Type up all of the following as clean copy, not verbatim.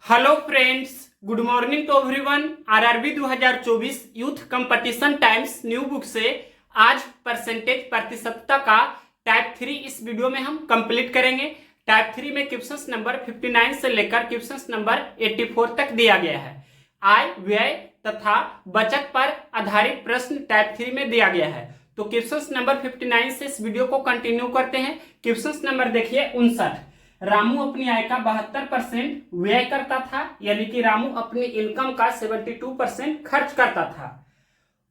Hello friends, good morning to everyone. RRB 2024 youth competition times new book से आज percentage प्रतिशतता का type 3 इस वीडियो में हम कंप्लीट करेंगे। टाइप 3 में क्वेश्चंस नंबर 59 से लेकर क्वेश्चंस नंबर 84 तक दिया गया है। आय, व्यय तथा बचत पर आधारित प्रश्न टाइप 3 में दिया गया है। तो क्वेश्चंस नंबर 59 से इस वीडियो को कंटिन्यू करते हैं। क्वेश्चंस नंबर देखिए 59। रामू अपनी आय का 72% व्यय करता था, यानी कि रामू अपनी इनकम का 72% खर्च करता था।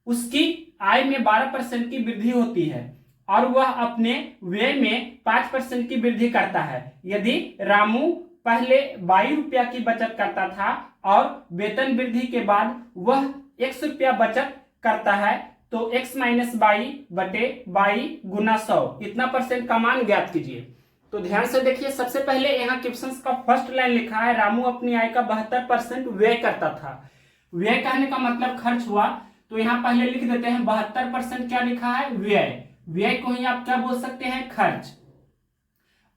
उसकी आय में 12% की वृद्धि होती है और वह अपने व्यय में 5% की वृद्धि करता है। यदि रामू पहले 22 रुपया की बचत करता था और वेतन वृद्धि के बाद वह 100 रुपया बचत करता है, तो x - 22 बटे 22 गुना 100 इतना परसेंट का मान ज्ञात कीजिए। तो ध्यान से देखिए, सबसे पहले यहाँ क्वेश्चन का फर्स्ट लाइन लिखा है, रामू अपनी आय का 72% व्यय करता था। व्यय कहने का मतलब खर्च हुआ, तो यहाँ पहले लिख देते हैं 72% क्या लिखा है, व्यय। व्यय को ही आप क्या बोल सकते हैं, खर्च।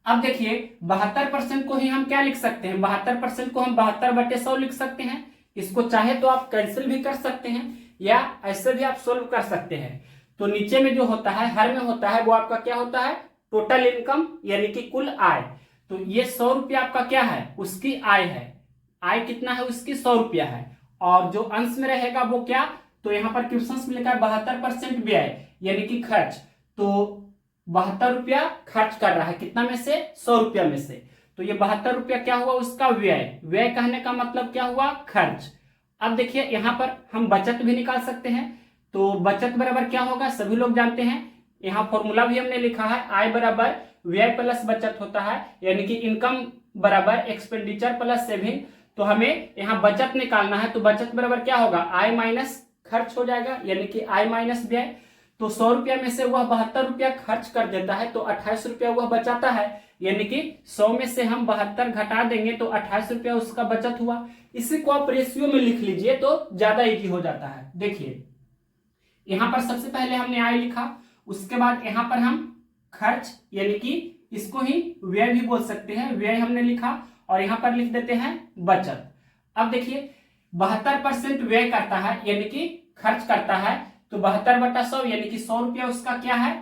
अब देखिए 72% को ही हम क्या लिख सकते हैं, 72% को हम 72 बटे 100 लिख सकते हैं। इसको चाहे तो आप कैंसिल भी कर सकते हैं या ऐसे भी आप सोल्व कर सकते हैं। तो नीचे में जो होता है, हर में होता है, वो आपका क्या होता है, टोटल इनकम यानी कि कुल आय। तो ये 100 रुपया आपका क्या है, उसकी आय है। आय कितना है उसकी, 100 रुपया है। और जो अंश में रहेगा वो क्या, तो यहाँ पर क्वेश्चन में लिखा है 72% व्यय यानी कि खर्च। तो 72 रुपया खर्च कर रहा है, कितना में से, 100 रुपया में से। तो ये 72 रुपया क्या हुआ, उसका व्यय। व्यय कहने का मतलब क्या हुआ, खर्च। अब देखिए यहाँ पर हम बचत भी निकाल सकते हैं। तो बचत बराबर क्या होगा, सभी लोग जानते हैं। यहाँ फॉर्मूला भी हमने लिखा है, आय बराबर व्यय प्लस बचत होता है, यानी कि इनकम बराबर एक्सपेंडिचर प्लस सेविंग। तो हमें यहाँ बचत निकालना है, तो बचत बराबर क्या होगा, आय माइनस खर्च हो जाएगा, यानी कि आय माइनस व्यय। तो 100 रुपया में से वह 72 रुपया खर्च कर देता है, तो 28 रुपया वह बचाता है, यानी कि 100 में से हम 72 घटा देंगे तो 28 रुपया उसका बचत हुआ। इसी को आप रेशियो में लिख लीजिए तो ज्यादा इजी हो जाता है। देखिए यहाँ पर सबसे पहले हमने आय लिखा, उसके बाद यहाँ पर हम खर्च यानी कि इसको ही व्यय भी बोल सकते हैं, व्यय हमने लिखा, और यहाँ पर लिख देते हैं बचत। अब देखिए 72% व्यय करता है यानी कि खर्च करता है, तो 72 बटा 100 यानी कि 100 रुपया उसका क्या है,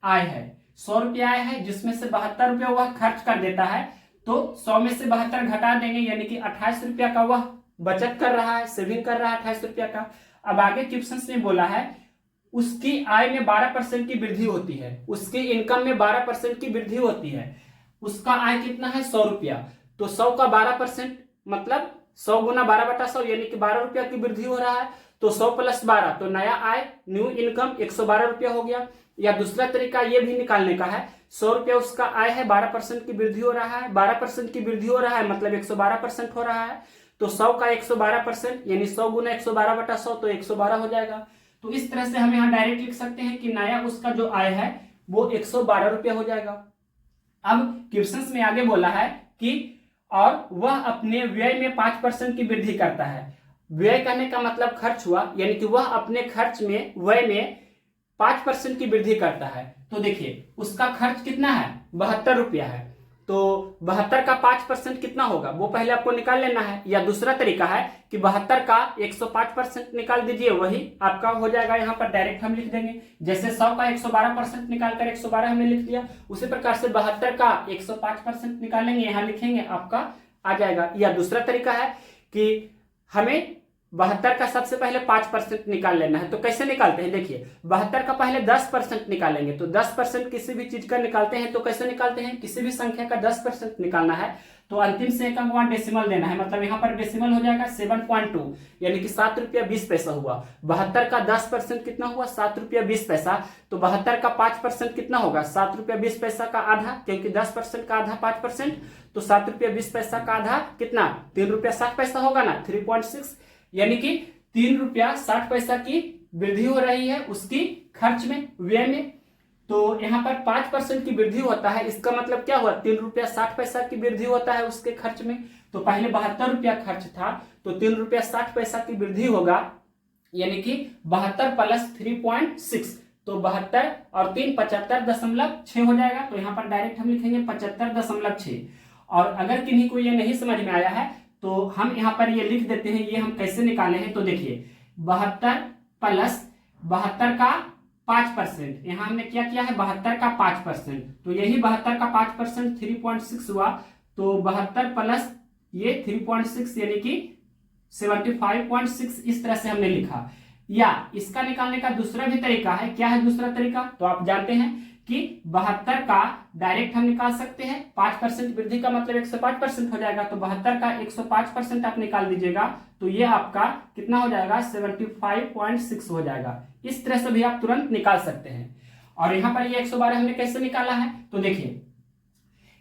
आय है। 100 रुपया आय है, जिसमें से 72 रुपया वह खर्च कर देता है। तो 100 में से 72 घटा देंगे, यानी कि 28 रुपया का वह बचत कर रहा है, सेविंग कर रहा है 28 रुपया का। अब आगे क्वेश्चन में बोला है उसकी आय में 12% की वृद्धि होती है, उसकी इनकम में 12% की वृद्धि होती है। उसका आय कितना है, 100 रुपया। तो 100 का 12% मतलब 100 गुना 12 बटा 100 यानी कि 12 रुपया की वृद्धि हो रहा है। तो 100 प्लस 12 तो नया आय, न्यू इनकम 112 रुपया हो गया। या दूसरा तरीका ये भी निकालने का है, 100 रुपया उसका आय है, 12% की वृद्धि हो रहा है, 12% की वृद्धि हो रहा है मतलब 112% हो रहा है। तो 100 का 112% यानी 100 गुना 112 बटा 100 तो 112 हो जाएगा। तो इस तरह से हम यहाँ डायरेक्ट लिख सकते हैं कि नया उसका जो आय है वो 112 रुपया हो जाएगा। अब क्वेश्चंस में आगे बोला है कि और वह अपने व्यय में 5% की वृद्धि करता है। व्यय करने का मतलब खर्च हुआ, यानी कि वह अपने खर्च में, व्यय में 5% की वृद्धि करता है। तो देखिए उसका खर्च कितना है, 72 रुपया है। तो 72 का 5% कितना होगा वो पहले आपको निकाल लेना है। या दूसरा तरीका है कि 72 का 105% निकाल दीजिए, वही आपका हो जाएगा। यहाँ पर डायरेक्ट हम लिख देंगे, जैसे 100 का 112% निकालकर 112 हमने लिख दिया, उसी प्रकार से 72 का 105% निकालेंगे, यहाँ लिखेंगे, आपका आ जाएगा। या दूसरा तरीका है कि हमें 72 का सबसे पहले 5% निकाल लेना है। तो कैसे निकालते हैं, देखिए 72 का पहले 10% निकालेंगे। तो 10% किसी भी चीज का निकालते हैं तो कैसे निकालते हैं, किसी भी संख्या का 10% निकालना है तो अंतिम से एक अंक वहां डेसिमल देना है, मतलब यहाँ पर डेसिमल हो जाएगा 7.2 यानी कि 7 रुपया 20 पैसा हुआ। 72 का 10% कितना हुआ, 7 रुपया 20 पैसा। तो 72 का 5% कितना होगा, 7 रुपया 20 पैसा का आधा, क्योंकि 10% का आधा 5%। तो 7 रुपया 20 पैसा का आधा कितना, 3 रुपया 60 पैसा होगा ना, 3.6, यानी कि 3 रुपया 60 पैसा की वृद्धि हो रही है उसकी खर्च में, व्यय में। तो यहाँ पर 5% की वृद्धि होता है, इसका मतलब क्या हुआ, 3 रुपया 60 पैसा की वृद्धि होता है उसके खर्च में। तो पहले 72 रुपया खर्च था, तो 3 रुपया 60 पैसा की वृद्धि होगा, यानी कि 72 प्लस 3.6, तो 72 और 3 75.6 हो जाएगा। तो यहाँ पर डायरेक्ट हम लिखेंगे 75.6। और अगर किन्हीं को ये नहीं समझ में आया है तो हम यहाँ पर ये लिख देते हैं, ये हम कैसे निकाले हैं। तो देखिए 72 प्लस 72 का 5%, यहाँ हमने क्या किया है 72 का 5%, तो यही 72 का 5% 3.6 हुआ। तो 72 प्लस ये 3.6 यानी कि 75.6, इस तरह से हमने लिखा। या इसका निकालने का दूसरा भी तरीका है। क्या है दूसरा तरीका? तो आप जानते हैं कि 72 का डायरेक्ट हम निकाल सकते हैं, 5% वृद्धि का मतलब 105% हो जाएगा। तो 72 का 105% आप निकाल दीजिएगा तो ये आपका कितना हो जाएगा 75.6 हो जाएगा। इस तरह से भी आप तुरंत निकाल सकते हैं। और यहाँ पर ये 112 हमने कैसे निकाला है? तो देखिए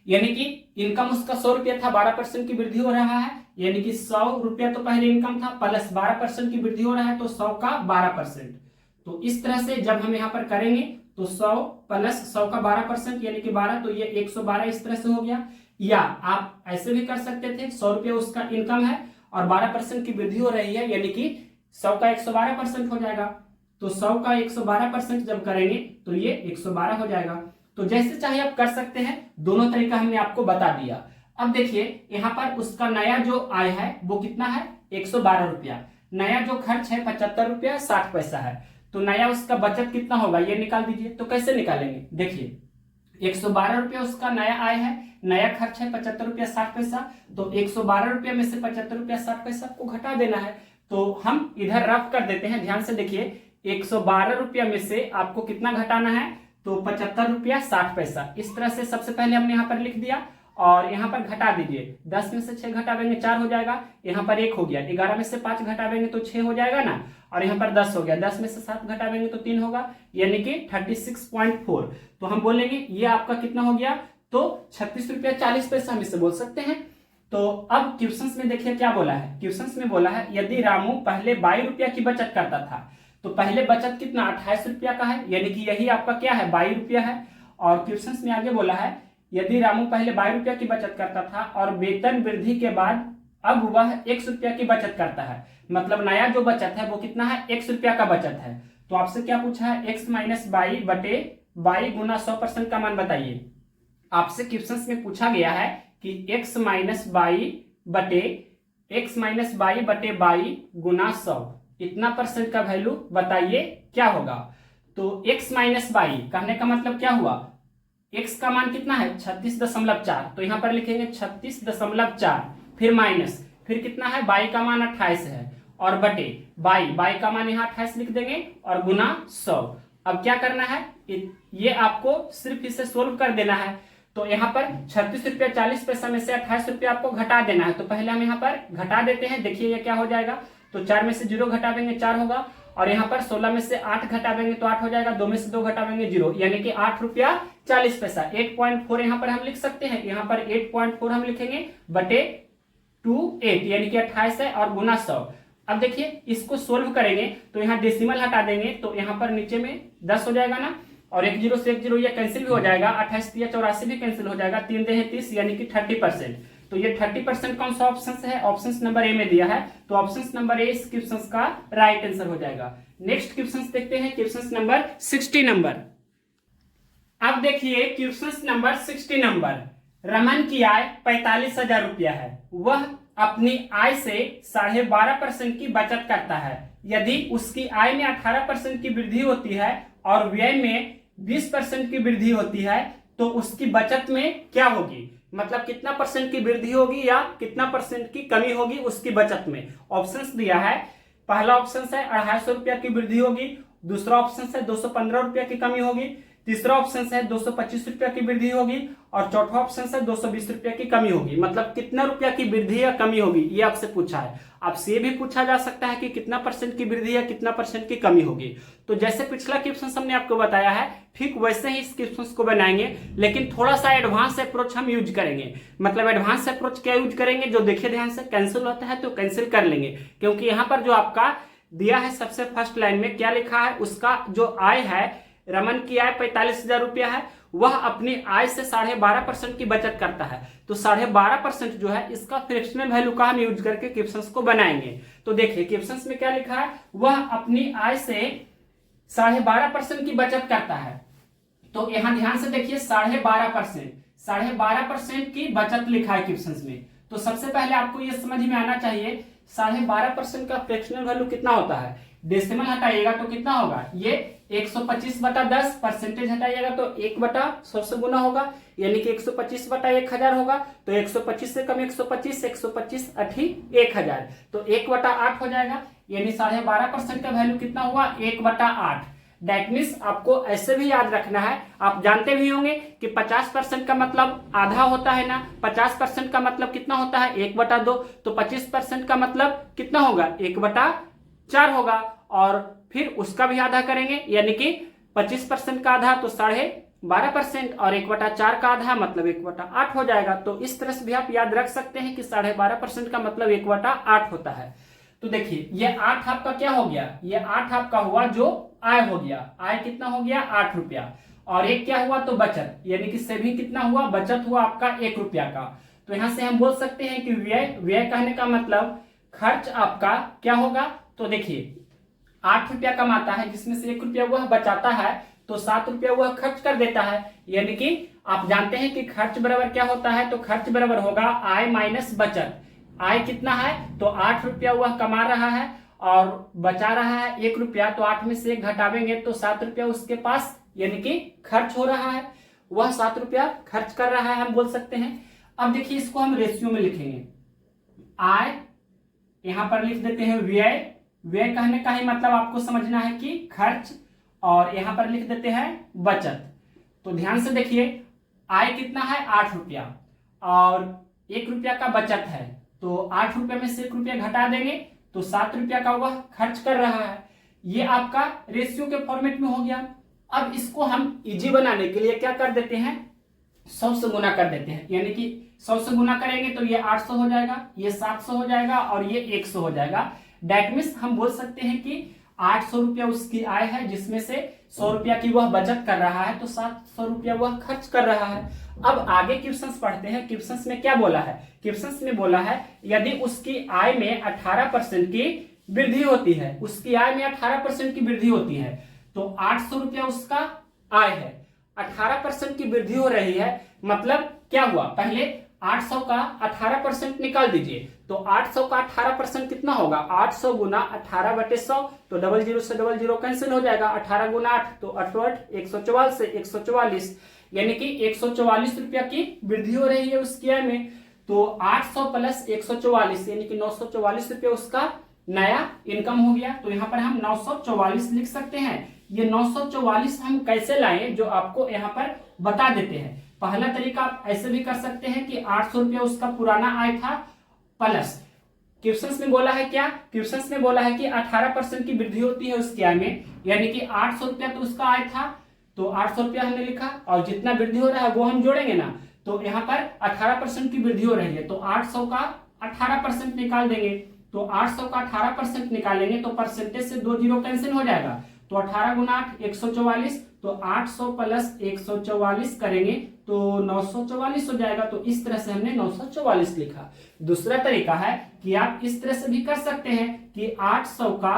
यानी कि इनकम उसका 100 रुपया था, 12% की वृद्धि हो रहा है, यानी कि 100 रुपया तो पहले इनकम था प्लस 12% की वृद्धि हो रहा है, तो 100 का 12%। तो इस तरह से जब हम यहाँ पर करेंगे तो 100 प्लस 100 का 12% यानी कि 12, तो ये 112 इस तरह से हो गया। या आप ऐसे भी कर सकते थे, 100 रुपया उसका इनकम है और 12% की वृद्धि हो रही है, यानी कि 100 का 112% हो जाएगा। तो 100 का 112% जब करेंगे तो ये 112 हो जाएगा। तो जैसे चाहे आप कर सकते हैं, दोनों तरीका हमने आपको बता दिया। अब देखिए यहाँ पर उसका नया जो आय है वो कितना है 112 रुपया, नया जो खर्च है 75 रुपया 60 पैसा है, तो नया उसका बचत कितना होगा ये निकाल दीजिए। तो कैसे निकालेंगे? देखिए 112 रुपया उसका नया आय है, नया खर्च है 75 रुपया 60 पैसा, तो 112 रुपया में से 75 रुपया 60 पैसा को घटा देना है। तो हम इधर रफ कर देते हैं, ध्यान से देखिए 112 रुपया में से आपको कितना घटाना है, तो 75 रुपया 60 पैसा। इस तरह से सबसे पहले हमने यहाँ पर लिख दिया और यहाँ पर घटा दीजिए, 10 में से 6 घटावेंगे 4 हो जाएगा, यहाँ पर 1 हो गया, 11 में से 5 घटावेंगे तो 6 हो जाएगा ना, और यहाँ पर 10 हो गया, 10 में से 7 घटावेंगे तो 3 होगा, यानी कि 36.4। तो हम बोलेंगे ये आपका कितना हो गया, तो 36 रुपया 40 पैसा हम इसे बोल सकते हैं। तो अब क्वेश्चंस में देखिए क्या बोला है, क्वेश्चंस में बोला है यदि रामू पहले 22 रुपया की बचत करता था, तो पहले बचत कितना 28 रुपया का है, यानी कि यही आपका क्या है 22 रुपया है। और क्वेश्चंस में आगे बोला है यदि रामू पहले 22 रुपया की बचत करता था और वेतन वृद्धि के बाद अब वह 100 रुपया की बचत करता है, मतलब नया जो बचत है वो कितना है 100 रुपया का बचत है। तो आपसे क्या पूछा है x माइनस 22 बटे 22 गुना 100% का मान बताइए। आपसे क्वेश्चंस में पूछा गया है कि x माइनस 22 बटे 22 गुना 100 इतना परसेंट का वैल्यू बताइए क्या होगा। तो x माइनस 22 कहने का मतलब क्या हुआ, x का मान कितना है 36.4, तो यहाँ पर लिखेंगे 36.4, फिर माइनस, फिर कितना है 22 का मान 28 है, और बटे 22 का मान यहाँ 28 लिख देंगे और गुना 100। अब क्या करना है, ये आपको सिर्फ इसे सोल्व कर देना है। तो यहाँ पर 36 रुपया 40 पैसा में से 28 रुपया आपको घटा देना है। तो पहले हम यहाँ पर घटा देते हैं, देखिए ये क्या हो जाएगा, तो 4 में से 0 घटावेंगे 4 होगा, और यहाँ पर 16 में से 8 घटावेंगे तो 8 हो जाएगा, 2 में से 2 घटावेंगे 0, यानी कि 8 रुपया 40 पैसा। 8.4 यहाँ पर हम लिख सकते हैं, यहाँ पर 8.4 हम लिखेंगे बटे 28 यानी कि 28 है और गुना 100। अब देखिए इसको सोल्व करेंगे तो यहाँ डेसिमल हटा देंगे तो यहाँ पर नीचे में 10 हो जाएगा ना, और 1 0 से 1 0 ये कैंसिल भी हो जाएगा, 28 या 84 भी कैंसिल हो जाएगा, 3 दे 30 यानी कि 30%। तो ये 30% कौन सा ऑप्शन है, ऑप्शन नंबर ए में दिया है, तो ऑप्शन नंबर ए इस क्वेश्चन का राइट आंसर हो जाएगा। नेक्स्ट क्वेश्चन देखते हैं, क्वेश्चन नंबर 60 नंबर। अब देखिए क्वेश्चन नंबर 60 नंबर, रमन की आय 45,000 रुपया है, वह अपनी आय से 12.5% की बचत करता है। यदि उसकी आय में 18% की वृद्धि होती है और व्यय में 20% की वृद्धि होती है तो उसकी बचत में क्या होगी, मतलब कितना परसेंट की वृद्धि होगी या कितना परसेंट की कमी होगी उसकी बचत में। ऑप्शंस दिया है, पहला ऑप्शन है 250 रुपया की वृद्धि होगी, दूसरा ऑप्शन है 215 रुपया की कमी होगी, तीसरा ऑप्शन है 225 रुपया की वृद्धि होगी, और चौथा ऑप्शन है 220 रुपया की कमी होगी। मतलब कितना रुपया की वृद्धि या कमी होगी ये आपसे पूछा है। आपसे ये भी पूछा जा सकता है कि कितना परसेंट की वृद्धि या कितना परसेंट की कमी होगी। तो जैसे पिछला क्वेश्चन हमने आपको बताया है ठीक वैसे ही इस क्वेश्चन को बनाएंगे, लेकिन थोड़ा सा एडवांस अप्रोच हम यूज करेंगे। मतलब एडवांस अप्रोच क्या यूज करेंगे, जो देखिए ध्यान से कैंसिल होता है तो कैंसिल कर लेंगे, क्योंकि यहाँ पर जो आपका दिया है सबसे फर्स्ट लाइन में क्या लिखा है, उसका जो आय है रमन की आय 45,000 रुपया है, वह अपनी आय से 12.5% की बचत करता है। तो 12.5% जो है इसका फ्रैक्शनल वैल्यू का हम यूज करके क्वेश्चंस को बनाएंगे। तो देखिए क्वेश्चंस में क्या लिखा है, वह अपनी आय से 12.5% की बचत करता है। तो यहां ध्यान से देखिए 12.5% की बचत लिखा है क्वेश्चंस में। तो सबसे पहले आपको ये समझ में आना चाहिए 12.5% का फ्रैक्शनल वैल्यू कितना होता है। डेसिमल हटाइएगा तो कितना होगा, ये 125/10, परसेंटेज हटाइएगा तो 1/100 से गुना होगा, यानी कि 125/1000 होगा। तो 125 से कम 125, 125 अठी 1000, तो 1/8 हो जाएगा, यानी 12.5% का वैल्यू कितना हुआ, 1/8। दैट मीन्स आपको ऐसे भी याद रखना है, आप जानते भी होंगे कि 50% का मतलब आधा होता है ना, 50% का मतलब कितना होता है, 1/2, तो 25% का मतलब कितना होगा, 1/4 होगा, और फिर उसका भी आधा करेंगे, यानी कि 25% का आधा तो 12.5%, और 1/4 का आधा मतलब 1/8 हो जाएगा। तो इस तरह से भी आप याद रख सकते हैं कि 12.5% का मतलब 1/8 होता है। तो देखिए ये 8 आपका क्या हो गया, ये 8 आपका हुआ जो आय हो गया, आय कितना हो गया, 8 रुपया, और एक क्या हुआ तो बचत, यानी कि सेविंग कितना हुआ, बचत हुआ आपका 1 रुपया का। तो यहां से हम बोल सकते हैं कि व्यय, व्यय कहने का मतलब खर्च आपका क्या होगा, तो देखिए 8 रुपया कमाता है जिसमें से 1 रुपया वह बचाता है, तो 7 रुपया वह खर्च कर देता है, यानी कि आप जानते हैं कि खर्च बराबर क्या होता है, तो खर्च बराबर होगा आय माइनस बचत। आय कितना है, तो 8 रुपया वह कमा रहा है और बचा रहा है 1 रुपया, तो 8 में से 1 घटावेंगे तो 7 रुपया उसके पास यानी कि खर्च हो रहा है, वह 7 रुपया खर्च कर रहा है, हम बोल सकते हैं। अब देखिए इसको हम रेशियो में लिखेंगे, आय यहां पर लिख देते हैं व्यय, व्यय कहने का ही मतलब आपको समझना है कि खर्च, और यहां पर लिख देते हैं बचत। तो ध्यान से देखिए आय कितना है, 8 रुपया, और 1 रुपया का बचत है, तो 8 रुपये में से 1 रुपया घटा देंगे तो 7 रुपया का वह खर्च कर रहा है। ये आपका रेशियो के फॉर्मेट में हो गया। अब इसको हम इजी बनाने के लिए क्या कर देते हैं, 100 से गुना कर देते हैं, यानी कि 100 से गुना करेंगे तो ये 800 हो जाएगा, ये 700 हो जाएगा, और ये 100 हो जाएगा। दैट मीन्स हम बोल सकते हैं कि 800 रुपया उसकी आय है, जिसमें से 100 रुपया की वह बचत कर रहा है, तो 700 रुपया वह खर्च कर रहा है। अब आगे क्वेश्चंस पढ़ते हैं। क्वेश्चंस में क्या बोला है, क्वेश्चंस में बोला है यदि उसकी आय में 18% की वृद्धि होती है, उसकी आय में 18% की वृद्धि होती है, तो 800 रुपया उसका आय है, 18% की वृद्धि हो रही है, मतलब क्या हुआ, पहले 800 का 18% निकाल दीजिए, तो 800 का 18% कितना होगा, 800 गुना 18/100, तो 00 से 00 कैंसिल हो जाएगा, 18 गुना 8 तो 8 144 से 144, यानी कि 144 रुपया की वृद्धि हो रही है उसकी आय में। तो 800 प्लस 144 यानी कि 944 रुपया उसका नया इनकम हो गया। तो यहाँ पर हम 944 लिख सकते हैं। ये 944 हम कैसे लाएं, जो आपको यहाँ पर बता देते हैं। पहला तरीका आप ऐसे भी कर सकते हैं कि 800 रुपया उसका पुराना आय था, प्लस क्वेश्चंस में बोला है क्या, क्वेश्चंस में बोला है कि 18% की वृद्धि होती है उसकी आय में, यानी कि 800 रुपया तो उसका आय था, तो 800 रुपया हमने लिखा, और जितना वृद्धि हो रहा है वो हम जोड़ेंगे ना, तो यहाँ पर 18% की वृद्धि हो रही है, तो 800 का 18% निकाल देंगे, तो 800 का 18% निकालेंगे तो परसेंटेज से 2 जीरो कैंसिल हो जाएगा, तो 18 गुना 8 144, तो 800 प्लस 144 करेंगे तो 944 हो जाएगा। तो इस तरह से हमने 944 लिखा। दूसरा तरीका है कि आप इस तरह से भी कर सकते हैं कि 800 का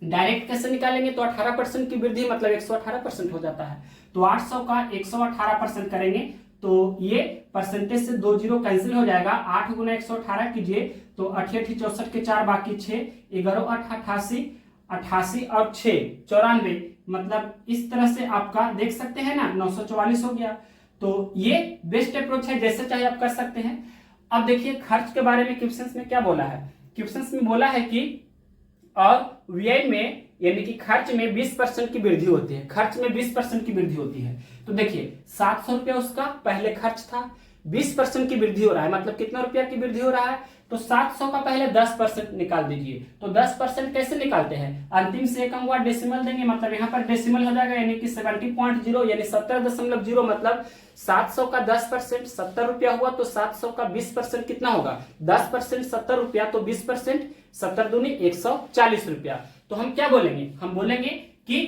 डायरेक्ट कैसे निकालेंगे, तो 18% की वृद्धि मतलब 118% हो जाता है, तो 800 का 118% करेंगे तो ये परसेंटेज से 2 जीरो कैंसिल हो जाएगा। 8 गुना 118 कीजिए तो 88 64 के 4 बाकी 6 11 8 88 88 और 6 94, मतलब इस तरह से आपका देख सकते हैं ना 944 हो गया। तो ये बेस्ट अप्रोच है, जैसे चाहे आप कर सकते हैं। अब देखिए खर्च के बारे में क्वेश्चंस में क्या बोला है, क्वेश्चंस में बोला है कि और व्यय में यानी कि खर्च में 20% की वृद्धि होती है, खर्च में 20% की वृद्धि होती है। तो देखिए 700 रुपया उसका पहले खर्च था, 20% की वृद्धि हो रहा है, मतलब कितना रुपया की वृद्धि हो रहा है, तो 700 का पहले 10% निकाल दीजिए। तो 10% कैसे निकालते हैं, अंतिम से एक अंक डेसिमल देंगे, मतलब यहाँ पर डेसिमल हो जाएगा, यानी कि 70.0 यानी 70.0, मतलब 700 का 10% 70 रुपया हुआ, तो 700 का 20% कितना होगा, 10% 70 रुपया, तो 20% 70 दूनी 140 रुपया। तो हम क्या बोलेंगे, हम बोलेंगे कि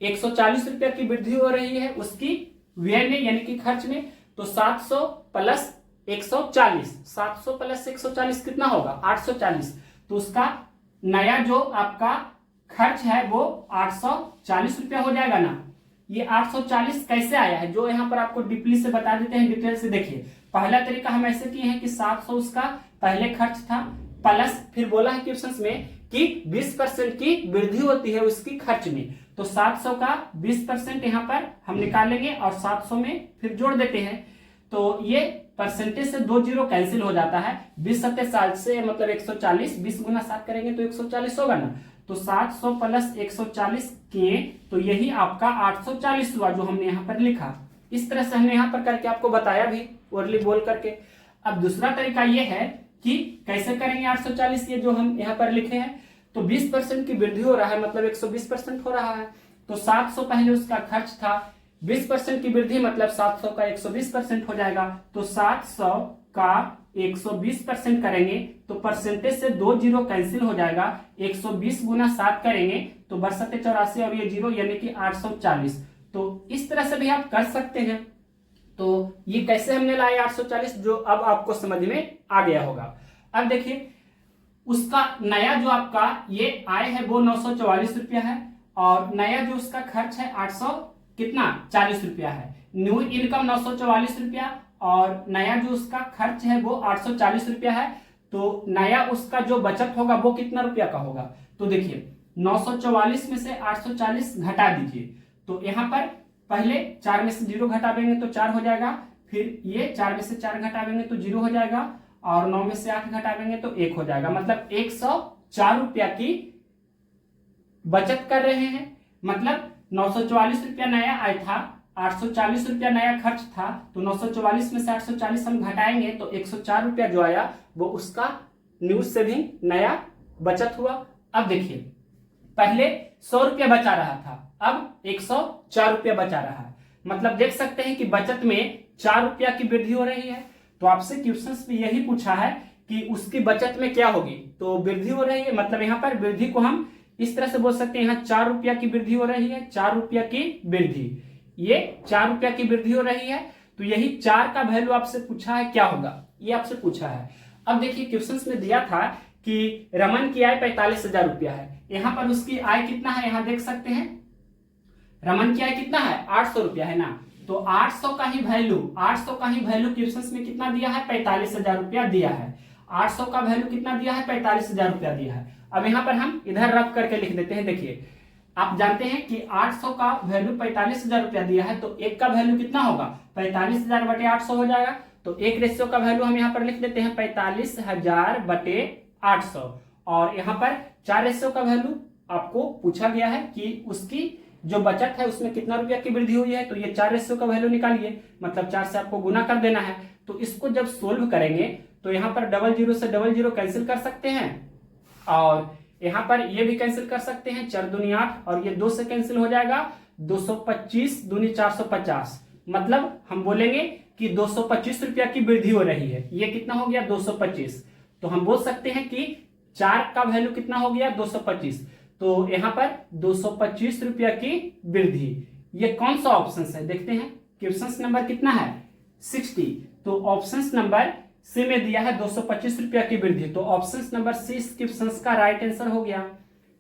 140 रुपया की वृद्धि हो रही है उसकी व्यय में यानी कि खर्च में। तो 700 प्लस 140, 700 प्लस 140 कितना होगा, 840। तो उसका नया जो आपका खर्च है वो 840 रुपया हो जाएगा ना। ये 840 कैसे आया है, जो यहाँ पर आपको डीपली से बता देते हैं, डिटेल से देखिए। पहला तरीका हम ऐसे किए हैं कि 700 उसका पहले खर्च था, प्लस फिर बोला है क्वेश्चन में कि 20% की वृद्धि होती है उसकी खर्च में, तो 700 का 20% यहाँ पर हम निकालेंगे और 700 में फिर जोड़ देते हैं। तो ये परसेंटेज से 2 जीरो कैंसिल हो जाता है, 20 सत्ते 60 से मतलब 140, 20 गुना 7 करेंगे तो 140 होगा ना, तो 700 प्लस 140 किए तो यही आपका 840 हुआ जो हमने यहाँ पर लिखा। इस तरह से हमने यहाँ पर करके आपको बताया भी ओरली बोल करके। अब दूसरा तरीका ये है कि कैसे करेंगे 840, ये जो हम यहाँ पर लिखे हैं, तो 20% की वृद्धि हो रहा है मतलब 120% हो रहा है, तो 700 पहले उसका खर्च था, 20% की वृद्धि मतलब 700 का 120% हो जाएगा, तो 700 का 120% करेंगे तो परसेंटेज से 2 जीरो कैंसिल हो जाएगा, 120 गुना 7 करेंगे तो 82 और ये जीरो यानी कि 840। तो इस तरह से भी आप कर सकते हैं। तो ये कैसे हमने लाए 840, जो अब आपको समझ में आ गया होगा। अब देखिए उसका नया जो आपका ये आय है वो 944 रुपया है, और नया जो उसका खर्च है 800 कितना 40 रुपया है। न्यू इनकम 944 रुपया और नया जो उसका खर्च है वो 840 रुपया है, तो नया उसका जो बचत होगा वो कितना रुपया का होगा। तो देखिए 944 में से 840 घटा दीजिए, तो यहाँ पर पहले 4 में से 0 घटा देंगे तो 4 हो जाएगा, फिर ये 4 में से 4 घटा देंगे तो 0 हो जाएगा, और 9 में से 8 घटा देंगे तो 1 हो जाएगा, मतलब 104 रुपया की बचत कर रहे हैं। मतलब 944 रुपया नया आय था, 840 रुपया नया खर्च था, तो 944 में से 840 हम घटाएंगे तो 104 रुपया जो आया वो उसका न्यू सेविंग नया बचत हुआ। अब देखिए पहले 100 रुपया बचा रहा था, अब 104 रुपया बचा रहा है, मतलब देख सकते हैं कि बचत में 4 रुपया की वृद्धि हो रही है। तो आपसे क्वेश्चंस में यही पूछा है कि उसकी बचत में क्या होगी, तो वृद्धि हो रही है, मतलब यहाँ पर वृद्धि को हम इस तरह से बोल सकते हैं, यहाँ 4 रुपया की वृद्धि हो रही है, 4 रुपया की वृद्धि, ये 4 रुपया की वृद्धि हो रही है, तो यही 4 का वैल्यू आपसे पूछा है क्या होगा, ये आपसे पूछा है। अब देखिए क्वेश्चंस में दिया था कि रमन की आय 45,000 रुपया है, यहाँ पर उसकी आय कितना है, यहाँ देख सकते हैं रमन की आय कितना है 800 रुपया है ना, तो 800 का ही वैल्यू क्वेश्चंस में कितना दिया है 45,000 रुपया दिया है, 800 का वैल्यू कितना दिया है 45,000 रुपया दिया है। अब यहाँ पर हम इधर रफ करके लिख देते हैं। देखिए आप जानते हैं कि 800 का वैल्यू 45,000 रुपया दिया है, तो एक का वैल्यू कितना होगा 45,000 बटे 800 हो जाएगा, तो एक रेशियो का वैल्यू हम यहाँ पर लिख देते हैं 45,000 बटे 800, और यहाँ पर 4 रेशियो का वैल्यू आपको पूछा गया है कि उसकी जो बचत है उसमें कितना रुपया की वृद्धि हुई है, तो ये 4 रेशियो का वैल्यू निकालिए, मतलब 4 से आपको गुना कर देना है। तो इसको जब सोल्व करेंगे तो यहाँ पर 00 से 00 कैंसिल कर सकते हैं, और यहाँ पर ये भी कैंसिल कर सकते हैं, 4 दूनी 8 और ये 2 से कैंसिल हो जाएगा, 225 दूनी 450, मतलब हम बोलेंगे कि 225 रुपया की वृद्धि हो रही है, ये कितना हो गया 225, तो हम बोल सकते हैं कि 4 का वैल्यू कितना हो गया 225, तो यहाँ पर 225 रुपया की वृद्धि। ये कौन सा ऑप्शन है देखते हैं, क्वेश्चन नंबर कितना है 60, तो ऑप्शन नंबर सी में दिया है 225 रुपया की वृद्धि, तो ऑप्शन नंबर सी इस क्वेश्चन का राइट आंसर हो गया।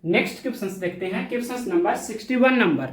नेक्स्ट क्वेश्चन देखते हैं, question number 61 number.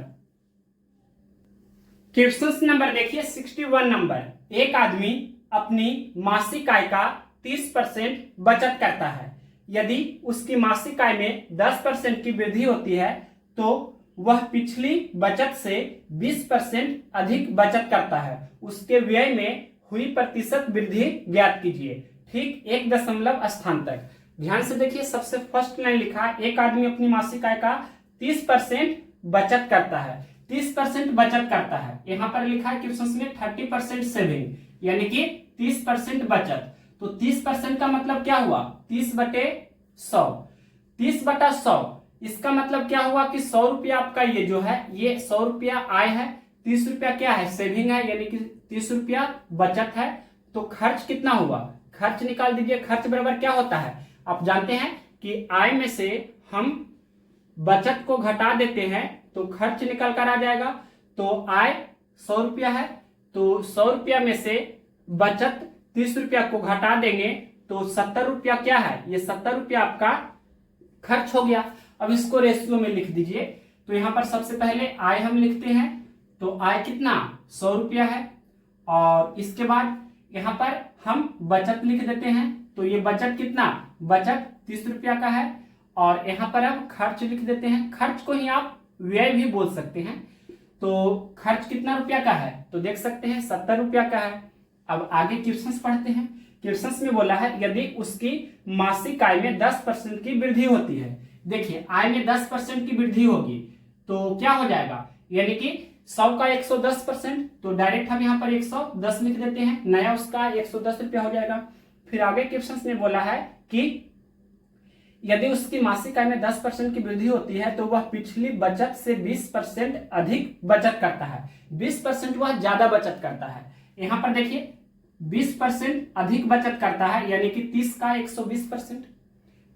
Question number देखिए 61 नंबर, एक आदमी अपनी मासिक आय का 30% बचत करता है, यदि उसकी मासिक आय में 10% की वृद्धि होती है तो वह पिछली बचत से 20% अधिक बचत करता है, उसके व्यय में हुई प्रतिशत वृद्धि ज्ञात कीजिए, ठीक 1 दशमलव स्थान तक। ध्यान से देखिए सबसे फर्स्ट लाइन लिखा है, एक आदमी अपनी मासिक आय का 30% बचत करता है, 30% बचत करता है, यहाँ पर लिखा है क्वेश्चन में 30% सेविंग, यानी कि 30% बचत, तो 30% का मतलब क्या हुआ 30 बटे 100, 30 बटा 100, इसका मतलब क्या हुआ कि 100 रुपया आपका ये जो है ये 100 रुपया आय है, 30 रुपया क्या है सेविंग है, यानी कि 30 रुपया बचत है, तो खर्च कितना हुआ, खर्च निकाल दीजिए, खर्च बराबर क्या होता है, आप जानते हैं कि आय में से हम बचत को घटा देते हैं तो खर्च निकल कर आ जाएगा, तो आय 100 रुपया है, तो 100 रुपया में से बचत 30 रुपया को घटा देंगे तो 70 रुपया क्या है, ये 70 रुपया आपका खर्च हो गया। अब इसको रेशियो में लिख दीजिए, तो यहाँ पर सबसे पहले आय हम लिखते हैं, तो आय कितना 100 रुपया है, और इसके बाद यहाँ पर हम बचत लिख देते हैं, तो ये बचत कितना, बचत 30 रुपया का है। और यहाँ पर हम खर्च लिख देते हैं, खर्च को ही आप व्यय भी बोल सकते हैं। तो खर्च कितना रुपया का है, तो देख सकते हैं 70 रुपया का है। अब आगे क्वेश्चंस पढ़ते हैं। क्वेश्चंस में बोला है यदि उसकी मासिक आय में 10% की वृद्धि होती है। देखिए आय में 10% की वृद्धि होगी तो क्या हो जाएगा, यानी कि 100 का 110%, तो डायरेक्ट हम यहाँ पर 110 लिख देते हैं, नया उसका 110 रुपया हो जाएगा। फिर आगे क्वेश्चंस में बोला है कि यदि उसकी मासिक आय में 10% की वृद्धि होती है तो वह पिछली बचत से 20% अधिक बचत करता है। 20% वह ज्यादा बचत करता है। यहाँ पर देखिए 20% अधिक बचत करता है, यानी कि 30 का 120%।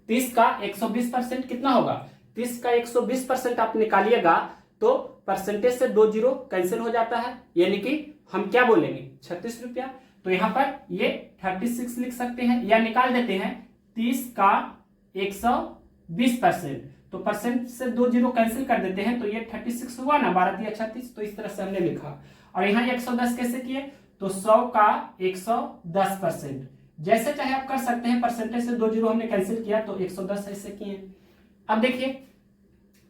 30 का 120% कितना होगा, 30 का 120% आप निकालिएगा तो परसेंटेज से 2 जीरो कैंसिल हो जाता है, यानी कि हम क्या बोलेंगे 36 रुपया। तो यहाँ पर ये 36 लिख सकते हैं, या निकाल देते हैं 30 का 120%, तो परसेंट से 2 जीरो कैंसिल कर देते हैं, तो ये 36 हुआ ना, 12 या 36, तो इस तरह से हमने लिखा। और यहाँ 110 कैसे किए, तो 100 का 110%, जैसे चाहे आप कर सकते हैं, परसेंटेज से 2 जीरो हमने कैंसिल किया तो 110 ऐसे किए। अब देखिए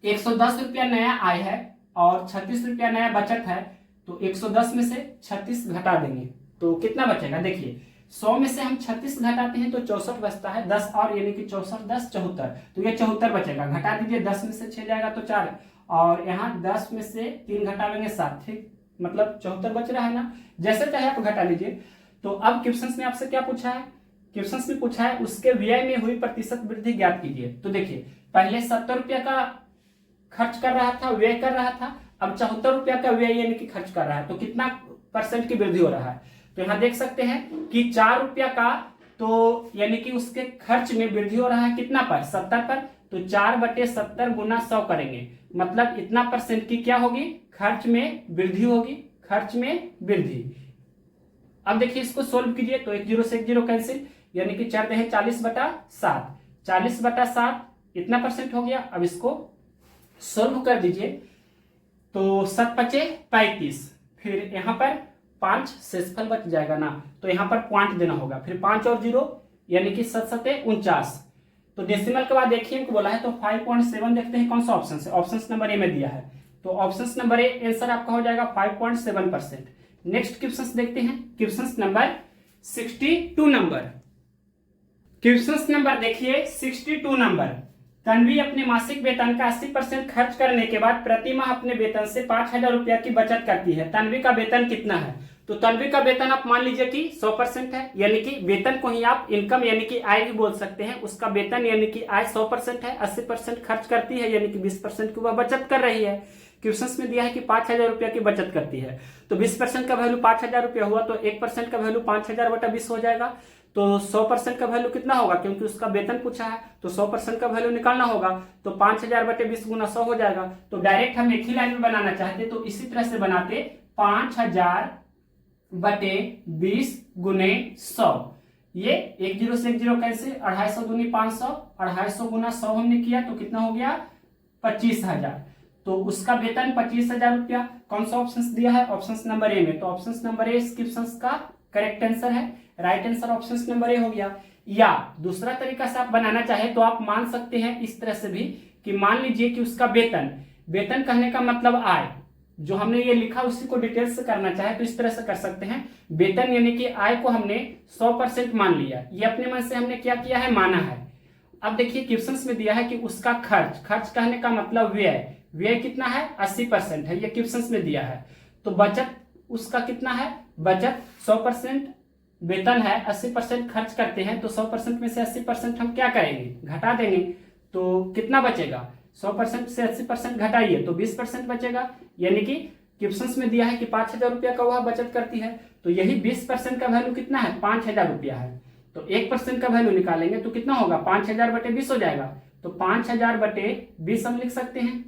110 रुपया नया आय है और 36 रुपया नया बचत है, तो 110 में से 36 घटा देंगे तो कितना बचेगा, देखिए 100 में से हम 36 घटाते हैं तो 64 बचता है, 10 और यानी कि 64 10 74, तो ये 74 बचेगा। घटा दीजिए, 10 में से 6 जाएगा तो 4, और यहाँ 10 में से 3 घटावेंगे 7, ठीक, मतलब 74 बच रहा है ना। जैसे चाहे आप घटा लीजिए। तो अब क्वेश्चंस में आपसे क्या पूछा है, क्वेश्चंस में पूछा है उसके व्यय में हुई प्रतिशत वृद्धि ज्ञात कीजिए। तो देखिए पहले 70 रुपया का खर्च कर रहा था, व्यय कर रहा था, अब 74 रुपया का व्यय यानी कि खर्च कर रहा है, तो कितना % की वृद्धि हो रहा है। तो यहाँ देख सकते हैं कि 4 रुपया का, तो यानी कि उसके खर्च में वृद्धि हो रहा है कितना पर, 70 पर, तो 4/70 गुना 100 करेंगे, मतलब इतना % की क्या होगी, खर्च में वृद्धि होगी, खर्च में वृद्धि। अब देखिए इसको सोल्व कीजिए, तो 1 जीरो से 1 जीरो कैंसिल, यानी कि 4 दे 40/7, 40/7 इतना % हो गया। अब इसको सोल्व कर दीजिए, तो 7 पचे 35, फिर यहाँ पर 5 शेषफल बच जाएगा ना, तो यहाँ पर पॉइंट देना होगा, फिर 5 और 0 यानी कि 7 7 49, तो डेसिमल के बाद देखिए हमको बोला है तो 5.7, देखते हैं कौन सा ऑप्शन है, ऑप्शन नंबर ए में दिया है, तो ऑप्शन नंबर ए आंसर आपका हो जाएगा 5.7%। नेक्स्ट क्वेश्चन देखते हैं, question number 62 number. Question number देखिए 62 नंबर। तन्वी अपने मासिक वेतन का 80% खर्च करने के बाद प्रति माह अपने वेतन से 5000 रुपया की बचत करती है। तन्वी का वेतन कितना है, तो तन्वी का वेतन आप मान लीजिए कि 100% है, यानी कि वेतन को ही आप इनकम यानी कि आय भी बोल सकते हैं। उसका वेतन यानी कि आय 100% है, 80% खर्च करती है, यानी कि 20% की वह बचत कर रही है। क्वेश्चंस में दिया है कि 5000 रुपया की बचत करती है, तो 20% का वैल्यू 5000 रुपया हुआ, तो 1% का वैल्यू 5000/20 हो जाएगा, तो 100% का वैल्यू कितना होगा, क्योंकि उसका वेतन पूछा है तो 100% का वैल्यू निकालना होगा, तो 5000/20 गुना 100 हो जाएगा। तो डायरेक्ट हम एक ही लाइन में बनाना चाहते तो इसी तरह से बनाते, 5000/20 गुने 100, ये 1 जीरो से 1 जीरो कैंसिल, 250 दूनी 500, 250 गुना 100 हमने किया तो कितना हो गया 25000, तो उसका वेतन 25000 रुपया। कौन सा ऑप्शन दिया है, ऑप्शन नंबर ए में, तो ऑप्शन नंबर ए इस क्वेश्चन का करेक्ट आंसर है, right answer option number A हो गया। या दूसरा तरीका से आप बनाना चाहे तो आप मान सकते हैं इस तरह से भी कि मान लीजिए कि उसका वेतन, वेतन कहने का मतलब आय, जो हमने ये लिखा उसी को डिटेल से करना चाहे तो इस तरह से कर सकते हैं। वेतन यानी कि आय को हमने 100% मान लिया, ये अपने मन से हमने क्या किया है, माना है। अब देखिए क्वेश्चंस में दिया है कि उसका खर्च, खर्च कहने का मतलब व्यय, व्यय कितना है 80% है, ये क्वेश्चंस में दिया है। तो बचत उसका कितना है, बचत 100% वेतन है, 80% खर्च करते हैं, तो 100% में से 80% हम क्या करेंगे, घटा देंगे, तो कितना बचेगा, 100% से 80% घटाइए तो 20% बचेगा, यानी कि क्वेश्चंस में दिया है कि 5000 रुपया का वह बचत करती है, तो यही 20% का वैल्यू कितना है, 5000 रुपया है, तो 1% का वैल्यू निकालेंगे तो कितना होगा, 5000/20 हो जाएगा, तो 5000/20 हम लिख सकते हैं।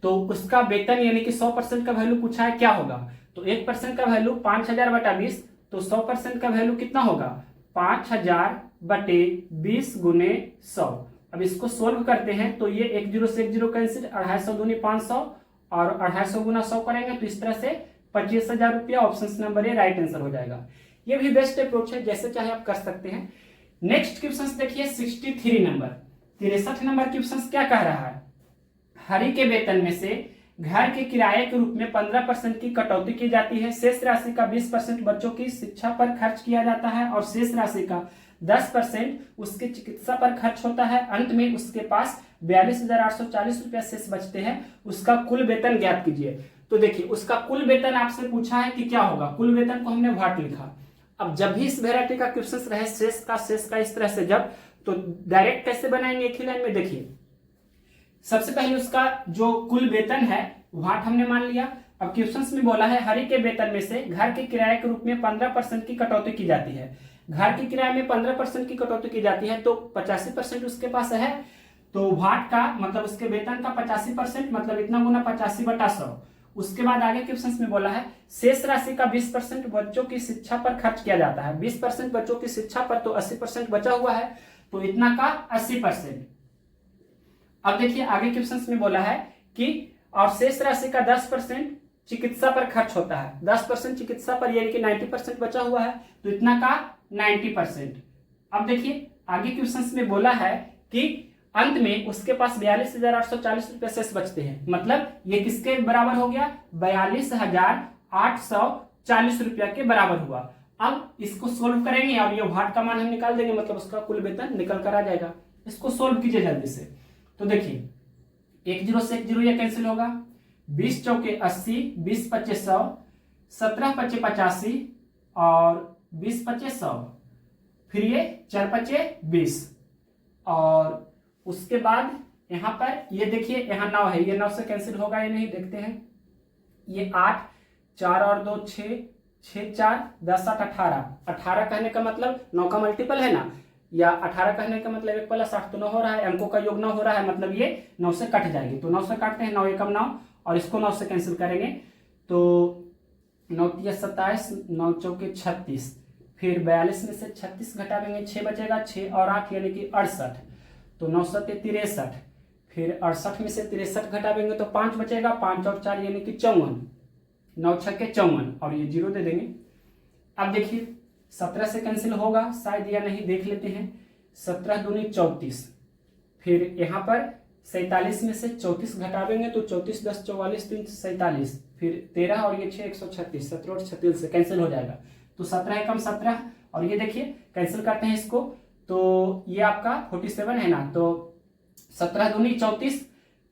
तो उसका वेतन यानी कि 100% का वैल्यू पूछा है क्या होगा, तो 1% का वैल्यू 5000/20, तो 100% का वैल्यू कितना होगा 5000/20 गुने 100। अब इसको सोल्व करते हैं तो ये 1 जीरो से 1 जीरो कैंसिल, 250 दूनी 500 और 250 गुना 100 करेंगे तो इस तरह से 25000 रुपया, option number A right answer हो जाएगा। ये भी बेस्ट अप्रोच है, जैसे चाहे आप कर सकते हैं। नेक्स्ट क्वेश्चन देखिए 63 नंबर, 63 नंबर क्वेश्चन क्या कह रहा है, हरि के वेतन में से घर के किराए के रूप में 15% की कटौती की जाती है, शेष राशि का 20% बच्चों की शिक्षा पर खर्च किया जाता है और शेष राशि का 10% उसके चिकित्सा पर खर्च होता है। अंत में उसके पास 42,840 रुपया शेष बचते हैं, उसका कुल वेतन ज्ञात कीजिए। तो देखिए उसका कुल वेतन आपसे पूछा है कि क्या होगा, कुल वेतन को हमने व्हाट लिखा। अब जब भी इस वेराइटी का क्वेश्चन रहे शेष का इस तरह से, जब तो डायरेक्ट कैसे बनाएंगे एक ही लाइन में। देखिए सबसे पहले उसका जो कुल वेतन है व्हाट हमने मान लिया। अब क्वेश्चन में बोला है हरि के वेतन में से घर के किराए के रूप में 15% की कटौती की जाती है। घर के किराए में 15% की कटौती की जाती है तो 85% उसके पास है, तो व्हाट का मतलब उसके वेतन का 85% मतलब इतना गुना 85/100। उसके बाद आगे क्वेश्चन में बोला है शेष राशि का 20% बच्चों की शिक्षा पर खर्च किया जाता है। 20% बच्चों की शिक्षा पर, तो 80% बचा हुआ है, तो इतना का 80%। अब देखिए आगे क्वेश्चन में बोला है कि और शेष राशि का 10% चिकित्सा पर खर्च होता है। 10% चिकित्सा पर, यानी कि 90% बचा हुआ है, तो इतना का 90%। अब देखिए आगे क्वेश्चन में बोला है कि अंत में उसके पास 42,840 रुपये शेष बचते हैं, मतलब ये किसके बराबर हो गया, 42,840 रुपया के बराबर हुआ। अब इसको सोल्व करेंगे और ये व्हाट का मान हम निकाल देंगे, मतलब उसका कुल वेतन निकल कर आ जाएगा। इसको सोल्व कीजिए जल्दी से। तो देखिए 1 0 से 1 0 ये कैंसिल होगा, 20 चौके 80, 20 पच्चे 100, 17 पच्चे 85 और 20 पच्चे 100, फिर ये 4 पच्चे 20 और उसके बाद यहाँ पर ये देखिए यहाँ 9 है, ये 9 से कैंसिल होगा या नहीं देखते हैं। ये 8, 4 और 2 6, 6 4 10 8 18, 18 कहने का मतलब 9 का मल्टीपल है ना, या 18 कहने का मतलब 1 + 8 तो 9 हो रहा है, अंकों का योग 9 हो रहा है, मतलब ये 9 से कट जाएगी। तो 9 से काटते हैं, 9 एकम 9 और इसको 9 से कैंसिल करेंगे तो 9 3 27, 9 चौके 36, फिर 42 में से 36 घटा देंगे 6 बचेगा, 6 और 8 यानी कि 68, तो 9 7 63, फिर 68 में से 63 घटा देंगे तो 5 बचेगा, 5 और 4 यानी कि 54, 9 6 के 54 और ये 0 दे देंगे। अब देखिए 17 से कैंसिल होगा शायद या नहीं देख लेते हैं, 17 दूनी 34, फिर यहाँ पर 47 में से 34 घटा देंगे तो 34 10 44 3 47, फिर 13 और ये 6 136, 17 और 36 से कैंसिल हो जाएगा, तो 17 एकम 17 और ये देखिए कैंसिल करते हैं इसको, तो ये आपका 47 है ना, तो 17 दूनी 34,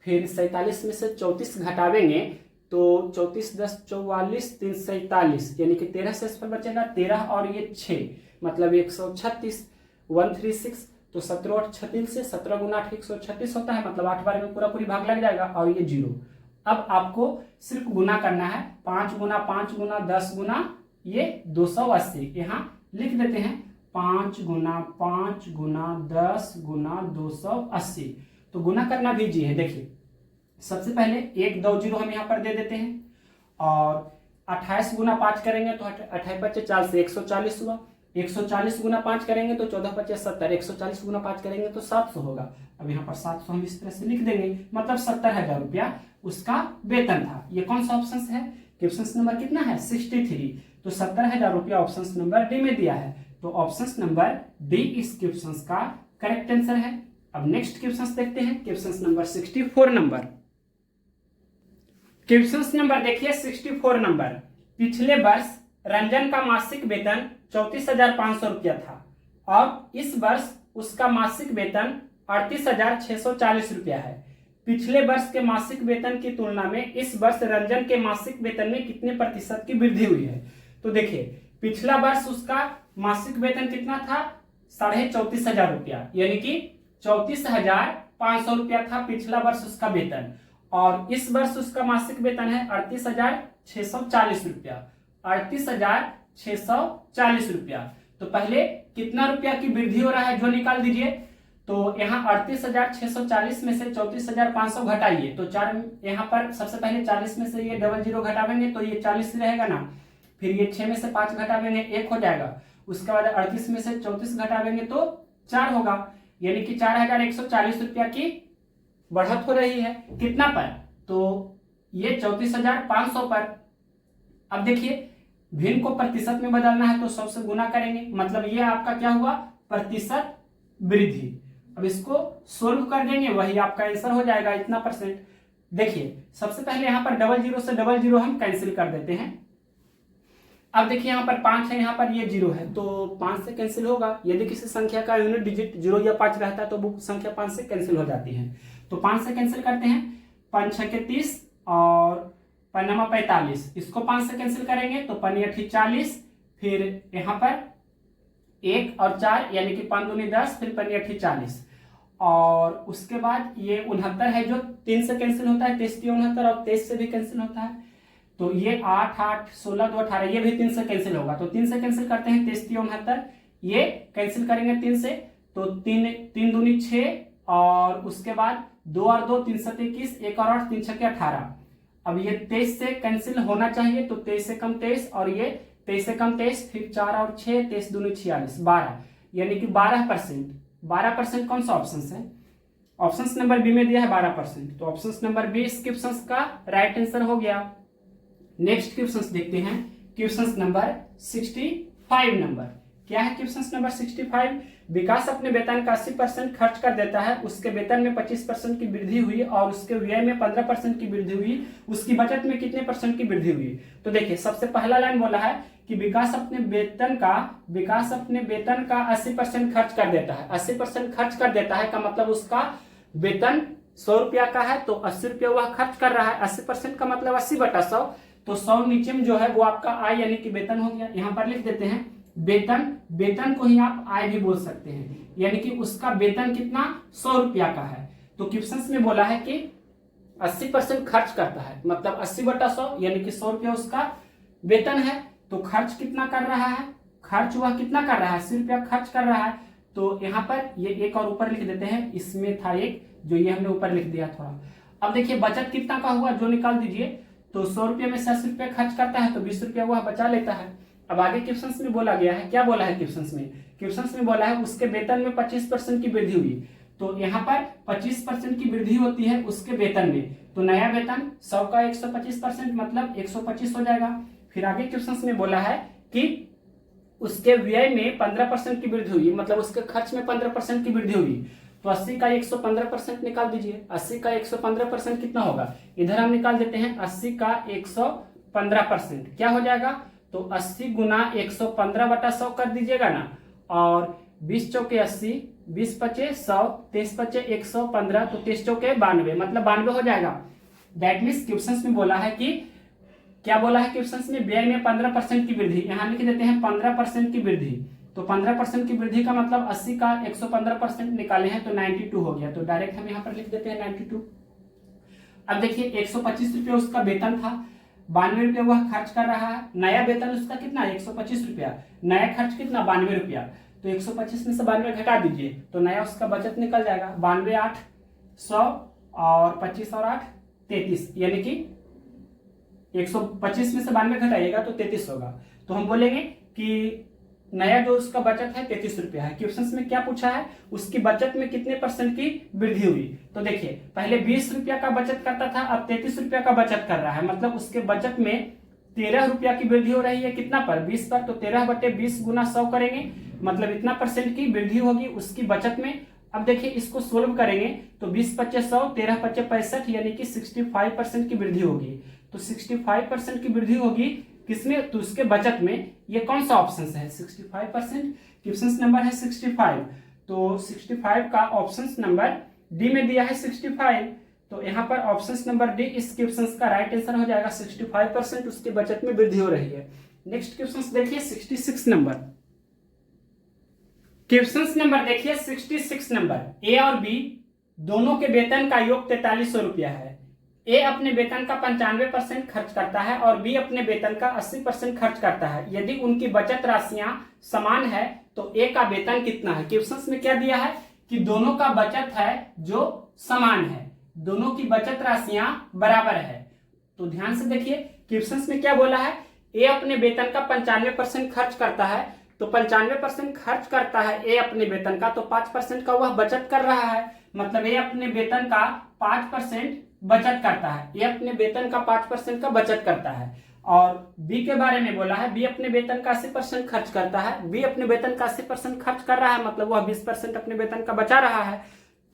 फिर 47 में से 34 घटावेंगे तो 34 10 44 3 47 यानी कि 13 से पर बचेगा, 13 और ये 6 मतलब 136, 136, तो 17 और 36 से 17 गुना 8 136 होता है, मतलब 8 बार में पूरा पूरी भाग लग जाएगा और ये 0। अब आपको सिर्फ गुना करना है, 5 गुना 5 गुना 10 गुना ये 280, यहाँ लिख देते हैं 5 गुना 5 गुना 10 गुना 280। तो गुना करना भी जी है। देखिए सबसे पहले 1 2 0 हम यहाँ पर दे देते हैं और 28 गुना 5 करेंगे तो 28 पच्चे 40 से 140 हुआ, 140 गुना 5 करेंगे तो 14 पच्चे 70, 140 गुना 5 करेंगे तो 700 होगा। अब यहाँ पर 700 हम इस तरह से लिख देंगे, मतलब 70,000 रुपया उसका वेतन था। ये कौन सा ऑप्शन है, क्वेश्चन नंबर कितना है 63, तो 70,000 रुपया ऑप्शन नंबर डी में दिया है, तो ऑप्शन नंबर डी इस क्वेश्चन का करेक्ट आंसर है। अब नेक्स्ट क्वेश्चन देखते हैं, question number 64 number. Question number देखिए 64 नंबर, पिछले वर्ष रंजन का मासिक वेतन 34,500 रुपया था और इस वर्ष उसका मासिक वेतन 38,640 रुपया है। पिछले वर्ष के मासिक वेतन की तुलना में इस वर्ष रंजन के मासिक वेतन में कितने प्रतिशत की वृद्धि हुई है। तो देखिए पिछला वर्ष उसका मासिक वेतन कितना था, 34,500 रुपया, यानी कि 34,500 रुपया था पिछला वर्ष उसका वेतन, और इस वर्ष उसका मासिक वेतन है 38,640 रुपया, 38,640 रुपया। तो पहले कितना रुपया की वृद्धि हो रहा है जो निकाल दीजिए, तो यहाँ 38,640 में से 34,500 घटाइए, तो 4 यहाँ पर सबसे पहले 40 में से ये 00 घटावेंगे तो ये 40 रहेगा ना, फिर ये 6 में से 5 घटावेंगे 1 हो जाएगा, उसके बाद 38 में से 34 घटावेंगे तो 4 होगा, यानी कि 4,140 रुपया की बढ़त हो रही है। कितना पर, तो ये 34,500 पर। अब देखिए भिन्न को प्रतिशत में बदलना है तो 100 से गुना करेंगे, मतलब ये आपका क्या हुआ, प्रतिशत वृद्धि। अब इसको सोल्व कर देंगे, वही आपका आंसर हो जाएगा इतना परसेंट। देखिए सबसे पहले यहाँ पर डबल जीरो से डबल जीरो हम कैंसिल कर देते हैं। अब देखिए यहाँ पर 5 है, यहाँ पर ये 0 है, तो 5 से कैंसिल होगा। यदि किसी संख्या का यूनिट डिजिट 0 या 5 रहता है तो वो संख्या 5 से कैंसिल हो जाती है। तो 5 से कैंसिल करते हैं, 5 6 के 30 और 5 9 45, इसको 5 से कैंसिल करेंगे तो 5 8 40, फिर यहाँ पर 1 और 4 यानी कि 5 दूनी 10, फिर 5 8 40, और उसके बाद ये 69 है जो 3 से कैंसिल होता है, 23 69 और 23 से भी कैंसिल होता है, तो ये 8 8 16 2 18, ये भी 3 से कैंसिल होगा, तो 3 से कैंसिल करते हैं, 23 69, ये कैंसिल करेंगे 3 से, तो 3 दूनी 6, और उसके बाद 2 और 2 3 7 21, 1 और 8 3 6 18। अब ये 23 से कैंसिल होना चाहिए, तो 23 से कम 23, और ये 23 से कम 23, फिर 4 और 6, 23 दूनी 46, 12, यानी कि 12%। 12% कौन सा ऑप्शन है, ऑप्शन नंबर बी में दिया है 12%, तो ऑप्शन नंबर बी इस क्वेश्चन का राइट आंसर हो गया। नेक्स्ट क्वेश्चन देखते हैं, क्वेश्चन नंबर 65 नंबर। क्या है क्वेश्चन नंबर 65, विकास अपने वेतन का 80% खर्च कर देता है, उसके वेतन में 25% की वृद्धि हुई और उसके व्यय में 15% की वृद्धि हुई, उसकी बचत में कितने परसेंट की वृद्धि हुई। तो देखिए सबसे पहला लाइन बोला है कि विकास अपने वेतन का 80% खर्च कर देता है। 80% खर्च कर देता है का मतलब उसका वेतन 100 रुपया का है तो 80 रुपया वह खर्च कर रहा है। 80% का मतलब 80/100, तो 100 नीचे में जो है वो आपका आय यानी कि वेतन हो गया। यहाँ पर लिख देते हैं वेतन को ही आप आय भी बोल सकते हैं, यानी कि उसका वेतन कितना 100 रुपया का है। तो क्वेश्चन में बोला है कि 80% खर्च करता है, मतलब 80/100 यानी कि 100 रुपया उसका वेतन है, तो खर्च कितना कर रहा है, खर्च वह कितना कर रहा है, 80 रुपया खर्च कर रहा है। तो यहाँ पर ये एक और ऊपर लिख देते हैं, इसमें था एक जो ये हमने ऊपर लिख दिया थोड़ा। अब देखिए बचत कितना का हुआ जो निकाल दीजिए, तो 100 रुपये में से 80 रुपया खर्च करता है तो 20 रुपया वह बचा लेता है। अब आगे क्वेश्चन में बोला गया है, क्या बोला है क्वेश्चन में बोला है उसके वेतन में 25% की वृद्धि हुई, तो यहाँ पर 25% की वृद्धि होती है उसके वेतन में, तो नया वेतन 100 का 125% मतलब 125 हो जाएगा। फिर आगे क्वेश्चन में बोला है कि उसके व्यय में 15% की वृद्धि हुई, मतलब उसके खर्च में 15% की वृद्धि हुई, तो 80 का 115% निकाल दीजिए। 80 का 115% कितना होगा, इधर हम निकाल देते हैं, 80 का 115% क्या हो जाएगा, तो 80 गुना 115/100 कर दीजिएगा ना, और 20 चौके 80, 20 पचे 100, 23 पचे 115, तो 23 चौके 92, मतलब 92 हो जाएगा। दैट मीन्स क्वेश्चन में बोला है कि क्या बोला है क्वेश्चन में, व्यय में 15% की वृद्धि, यहाँ लिख देते हैं 15% की वृद्धि, तो 15% की वृद्धि का मतलब 80 का 115% निकाले हैं तो 92 हो गया, तो डायरेक्ट हम यहाँ पर लिख देते हैं 92। अब देखिए 125 रुपया उसका वेतन था, 92 रुपया वह खर्च कर रहा है, नया वेतन उसका कितना 125 रुपया, नया खर्च कितना 92 रुपया, तो 125 में से 92 घटा दीजिए तो नया उसका बचत निकल जाएगा। 92 8 100 और 25 और 8 33, यानी कि 125 में से 92 घटाइएगा तो 33 होगा। तो हम बोलेंगे कि नया जो उसका बचत है 33 रुपया है। क्वेश्चन में क्या पूछा है, उसकी बचत में कितने परसेंट की वृद्धि हुई, तो देखिए पहले 20 रुपया का बचत करता था, अब 33 रुपया का बचत कर रहा है, मतलब उसके बचत में 13 रुपया की वृद्धि हो रही है, कितना पर 20 पर, तो 13/20 गुना 100 करेंगे, मतलब इतना परसेंट की वृद्धि होगी उसकी बचत में। अब देखिए इसको सोल्व करेंगे तो 20 पच्चे 100, 13 पच्चे 65, यानी कि 65% की वृद्धि होगी, तो 65% की वृद्धि होगी किसमें, तो उसके बचत में। ये कौन सा ऑप्शन है 65%, क्वेश्चन नंबर है 65, तो 65 का ऑप्शन नंबर डी में दिया है 65, तो यहाँ पर ऑप्शन नंबर डी इस क्वेश्चन का राइट आंसर हो जाएगा। 65% उसके बचत में वृद्धि हो रही है। नेक्स्ट क्वेश्चन देखिए 66 नंबर, क्वेश्चन नंबर देखिए 66 नंबर, ए और बी दोनों के वेतन का योग 4300 रुपया है। ए अपने वेतन का 95% खर्च करता है और बी अपने वेतन का 80% खर्च करता है। यदि उनकी बचत राशियां समान है तो ए का वेतन कितना है। क्वेश्चन में क्या दिया है कि दोनों का बचत है जो समान है, दोनों की बचत राशियां बराबर है। तो ध्यान से देखिए क्वेश्चन में क्या बोला है, ए अपने वेतन का 95% खर्च करता है, तो 95% खर्च करता है ए अपने वेतन का, तो 5% का वह बचत कर रहा है, मतलब ए अपने वेतन का 5% बचत करता है, ये अपने वेतन का 5% का बचत करता है। और बी के बारे में बोला है, बी अपने वेतन का 80% खर्च करता है। बी अपने वेतन का 80% खर्च कर रहा है, मतलब वह 20% अपने वेतन का बचा रहा है।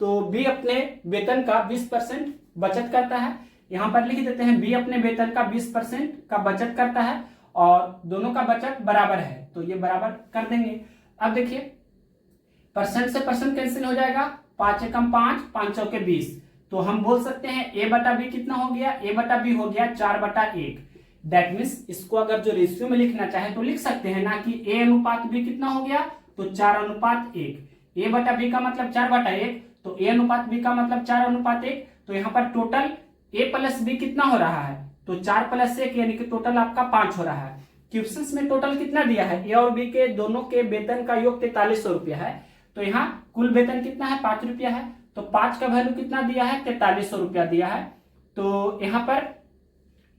तो बी अपने वेतन का 20% बचत करता है। यहां पर लिख देते हैं बी अपने वेतन का 20% का बचत करता है और दोनों का बचत बराबर है, तो ये बराबर कर देंगे। अब देखिए परसेंट से परसेंट कैंसिल हो जाएगा, 5 एकम 5, 5 चौके 20। तो हम बोल सकते हैं ए बटा बी कितना हो गया, ए बटा बी हो गया 4/1। दैट मीन्स इसको अगर जो रेशियो में लिखना चाहे तो लिख सकते हैं ना कि ए अनुपात बी कितना हो गया, तो 4/1। ए बटा बी का मतलब 4/1, तो ए अनुपात बी का मतलब 4/1। तो यहाँ पर टोटल ए प्लस बी कितना हो रहा है, तो 4 + 1 यानी कि टोटल आपका 5 हो रहा है। क्वेश्चंस में टोटल कितना दिया है, ए और बी के दोनों के वेतन का योग 4300 रुपया है। तो यहाँ कुल वेतन कितना है, 5 रुपया है। तो 5 का वैल्यू कितना दिया है, 4300 रुपया दिया है। तो यहाँ पर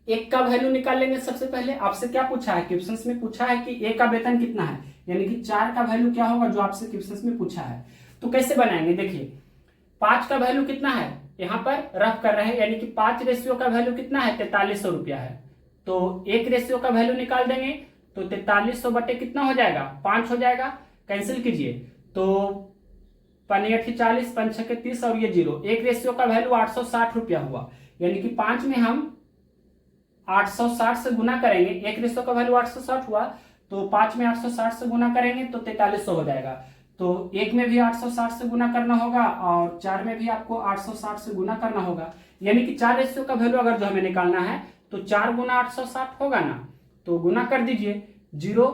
एक का वैल्यू निकाल लेंगे। सबसे पहले आपसे क्या पूछा है, क्वेश्चंस में पूछा है कि ए का वेतन कितना है, यानी कि 4 का वैल्यू क्या होगा जो आपसे क्वेश्चंस में पूछा है। तो कैसे बनाएंगे, देखिए 5 का वैल्यू कितना है, यहाँ पर रफ कर रहे हैं, यानी कि 5 रेशियो का वैल्यू कितना है, 4300 रुपया है। तो एक रेशियो का वैल्यू निकाल देंगे, तो 4300 बटे कितना हो जाएगा, 5 हो जाएगा। कैंसिल कीजिए, तो 5 × 40, 5 × 30 और ये 0। एक रेशियो का वैल्यू 860 रुपया हुआ, यानी कि 5 में हम 860 से गुना करेंगे। एक रेशियो का वैल्यू 860 हुआ, तो 5 में 860 से गुना करेंगे तो 4300 हो जाएगा। तो एक में भी 860 से गुना करना होगा और 4 में भी आपको 860 से गुना करना होगा, यानी कि 4 रेशियो का वैल्यू अगर जो हमें निकालना है तो 4 × 860 होगा ना। तो गुना कर दीजिए, 0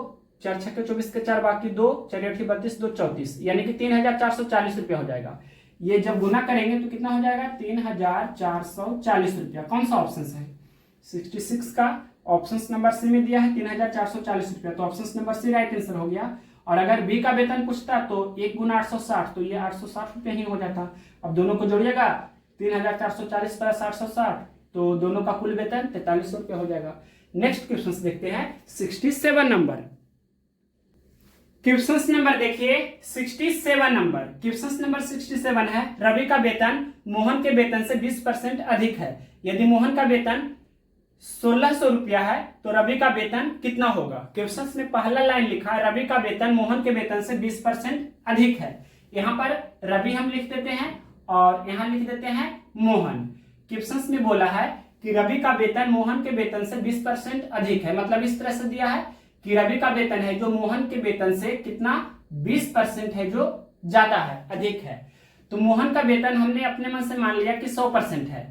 4 × 6 = 24 के 4 बाकी 2, 4 × 8 = 32, 2 × 34, यानी कि 3440 रुपया हो जाएगा। ये जब गुना करेंगे तो कितना हो जाएगा, 3440 रुपया। कौन सा ऑप्शन है, 66 का ऑप्शन नंबर सी में दिया है 3440 रुपया, तो option number C right answer हो गया। और अगर बी का वेतन पूछता तो 1 × 860, तो ये 860 रुपया ही हो जाता। अब दोनों को जोड़िएगा, 3440 + 860, तो दोनों का कुल वेतन 4300 रुपया हो जाएगा। नेक्स्ट क्वेश्चन देखते हैं 67 नंबर। क्वेश्चन नंबर देखिए 67 नंबर। क्वेश्चन नंबर 67 है, रवि का वेतन मोहन के वेतन से 20% अधिक है। यदि मोहन का वेतन 1600 रुपया है तो रवि का वेतन कितना होगा। क्वेश्चन में पहला लाइन लिखा है, रवि का वेतन मोहन के वेतन से 20% अधिक है। यहाँ पर रवि हम लिख देते हैं और यहाँ लिख देते हैं मोहन। क्वेश्चन में बोला है कि रवि का वेतन मोहन के वेतन से 20% अधिक है, मतलब इस तरह से दिया है कि रवि का वेतन है जो मोहन के वेतन से कितना 20% है, जो ज्यादा है, अधिक है। तो मोहन का वेतन हमने अपने मन से मान लिया कि 100% है,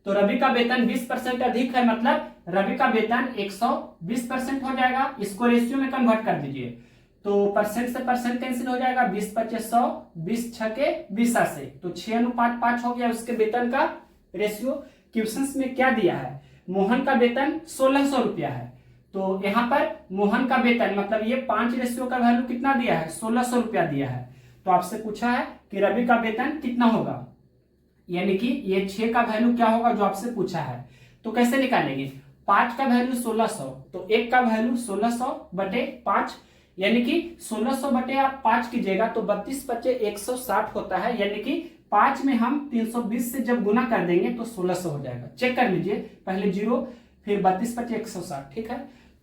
तो रवि का वेतन 20% अधिक है, मतलब रवि का वेतन 120% हो जाएगा। इसको रेशियो में कन्वर्ट कर दीजिए, तो परसेंट से परसेंट कैंसिल हो जाएगा, 20 × 25 100, 20 × 6 = 20 से, तो 6:5 हो गया उसके वेतन का रेशियो। क्वेश्चंस में क्या दिया है, मोहन का वेतन 1600 रुपया है, तो यहाँ पर मोहन का वेतन मतलब ये 5 रेशियो का वैल्यू कितना दिया है, 1600 रुपया दिया है। तो आपसे पूछा है कि रवि का वेतन कितना होगा, यानी कि ये 6 का वैल्यू क्या होगा जो आपसे पूछा है। तो कैसे निकालेंगे, 5 का वैल्यू 1600, तो 1 का वैल्यू 1600 बटे 5, यानी कि 1600 बटे आप 5 कीजिएगा तो 32 × 5 = 160 होता है, यानी कि 5 में हम 320 से जब गुना कर देंगे तो 1600 हो जाएगा। चेक कर लीजिए, पहले 0 फिर 32 × 5 = 160, ठीक है।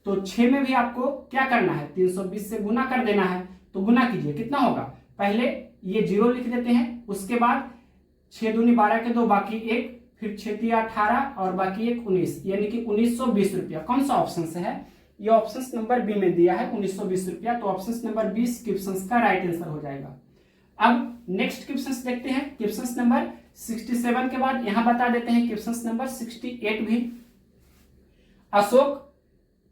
तो 6 में भी आपको क्या करना है, 320 से गुना कर देना है, तो गुना कीजिए कितना होगा, पहले ये 0 लिख देते हैं, उसके बाद 6 दूनी 12 के 2 बाकी 1, फिर 6 × 18 और बाकी 1 19, यानी कि 1920 रुपया। कौन सा ऑप्शन से है, ये ऑप्शन नंबर बी में दिया है 1920 रुपया, तो ऑप्शन नंबर 20 क्वेश्चन का राइट आंसर हो जाएगा। अब नेक्स्ट क्वेश्चन देखते हैं, क्वेश्चन नंबर 67 के बाद यहां बता देते हैं क्वेश्चन नंबर 68 भी।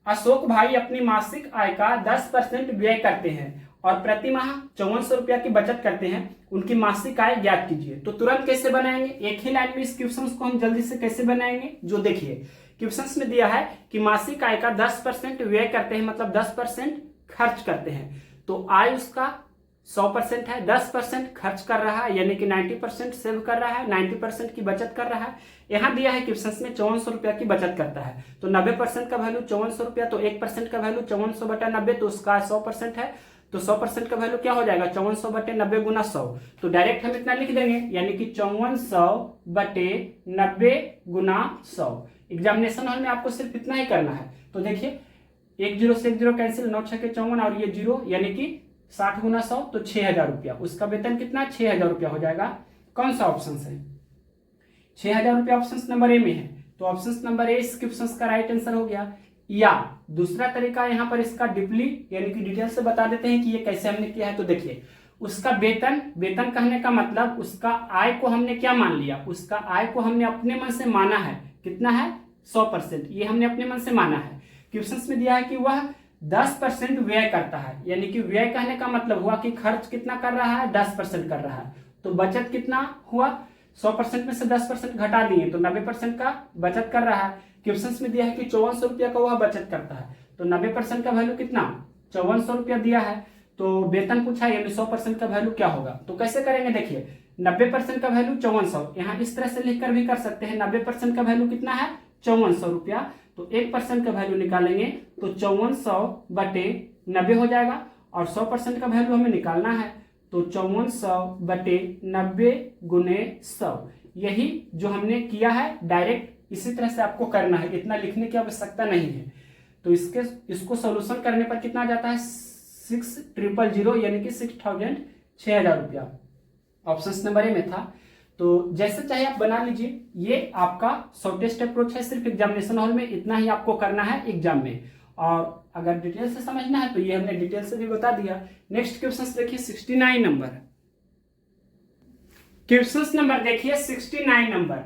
अशोक भाई अपनी मासिक आय का 10% व्यय करते हैं और प्रति माह 5400 रुपया की बचत करते हैं, उनकी मासिक आय ज्ञात कीजिए। तो तुरंत कैसे बनाएंगे, एक ही लाइन में इस क्वेश्चन को हम जल्दी से कैसे बनाएंगे, जो देखिए क्वेश्चन में दिया है कि मासिक आय का 10% व्यय करते हैं, मतलब 10% खर्च करते हैं। तो आय उसका 100% है, 10% खर्च कर रहा है, यानी कि 90% सेव कर रहा है, 90% की बचत कर रहा है। यहाँ दिया है क्वेश्चन में 5400 रुपया की बचत करता है, तो 90% का वैल्यू 5400 रुपया, तो 1% का वैल्यू 5400 बटा 90, तो उसका 100% है, तो 100% का वैल्यू क्या हो जाएगा, 5400 बटे 90 गुना 100। तो डायरेक्ट हम इतना लिख देंगे, यानी कि 5400 बटे 90 गुना 100। एग्जामिनेशन हॉल में आपको सिर्फ इतना ही करना है, तो देखिए 1 0 से 1 0 कैंसिल, 9 6 के 54 और ये 0 यानी कि 60 गुना 100 तो 6,000 रुपया। उसका वेतन कितना 6,000 रुपया हो जाएगा। कौन सा ऑप्शन है 6,000 रुपया ऑप्शन नंबर ए में है, तो ऑप्शन नंबर ए इस क्वेश्चन का राइट आंसर हो गया। या दूसरा तरीका यहाँ पर इसका डीपली यानी कि डिटेल से बता देते हैं कि ये कैसे हमने किया है। तो देखिए उसका वेतन कहने का मतलब उसका आय को हमने क्या मान लिया, उसका आय को हमने अपने मन से माना है। कितना है 100%, ये हमने अपने मन से माना है। क्वेश्चन में दिया है कि वह 10% व्यय करता है, यानी कि व्यय कहने का मतलब हुआ कि खर्च कितना कर रहा है 10% कर रहा है। तो बचत कितना हुआ 100% में से 10% घटा दिए तो 90% का बचत कर रहा है। क्वेश्चन में दिया है कि 5400 रुपया का वह बचत करता है, तो 90% का वैल्यू कितना 5400 रुपया दिया है। तो वेतन पूछा है, यानी 100% का वैल्यू क्या होगा। तो कैसे करेंगे देखिए 90% का वैल्यू 5400, यहाँ इस तरह से लिखकर भी कर सकते हैं। 90% का वैल्यू कितना है 5400 रुपया, तो 1% का वैल्यू निकालेंगे तो 5400 बटे 90 हो जाएगा। और 100% का वैल्यू हमें निकालना है, तो 5400 बटे 90 गुने 100। यही जो हमने किया है डायरेक्ट इसी तरह से आपको करना है, इतना लिखने की आवश्यकता नहीं है। तो इसको सोल्यूशन करने पर कितना जाता है 6,000 यानी कि 6,000 रुपया। ऑप्शन नंबर ए में था। तो जैसे चाहे आप बना लीजिए, ये आपका शॉर्टेस्ट अप्रोच है। सिर्फ एग्जामिनेशन हॉल में इतना ही आपको करना है एग्जाम में, और अगर डिटेल से समझना है तो ये हमने डिटेल से भी बता दिया। नेक्स्ट क्वेश्चन देखिए 69 नंबर। क्वेश्चन नंबर देखिए 69 नंबर।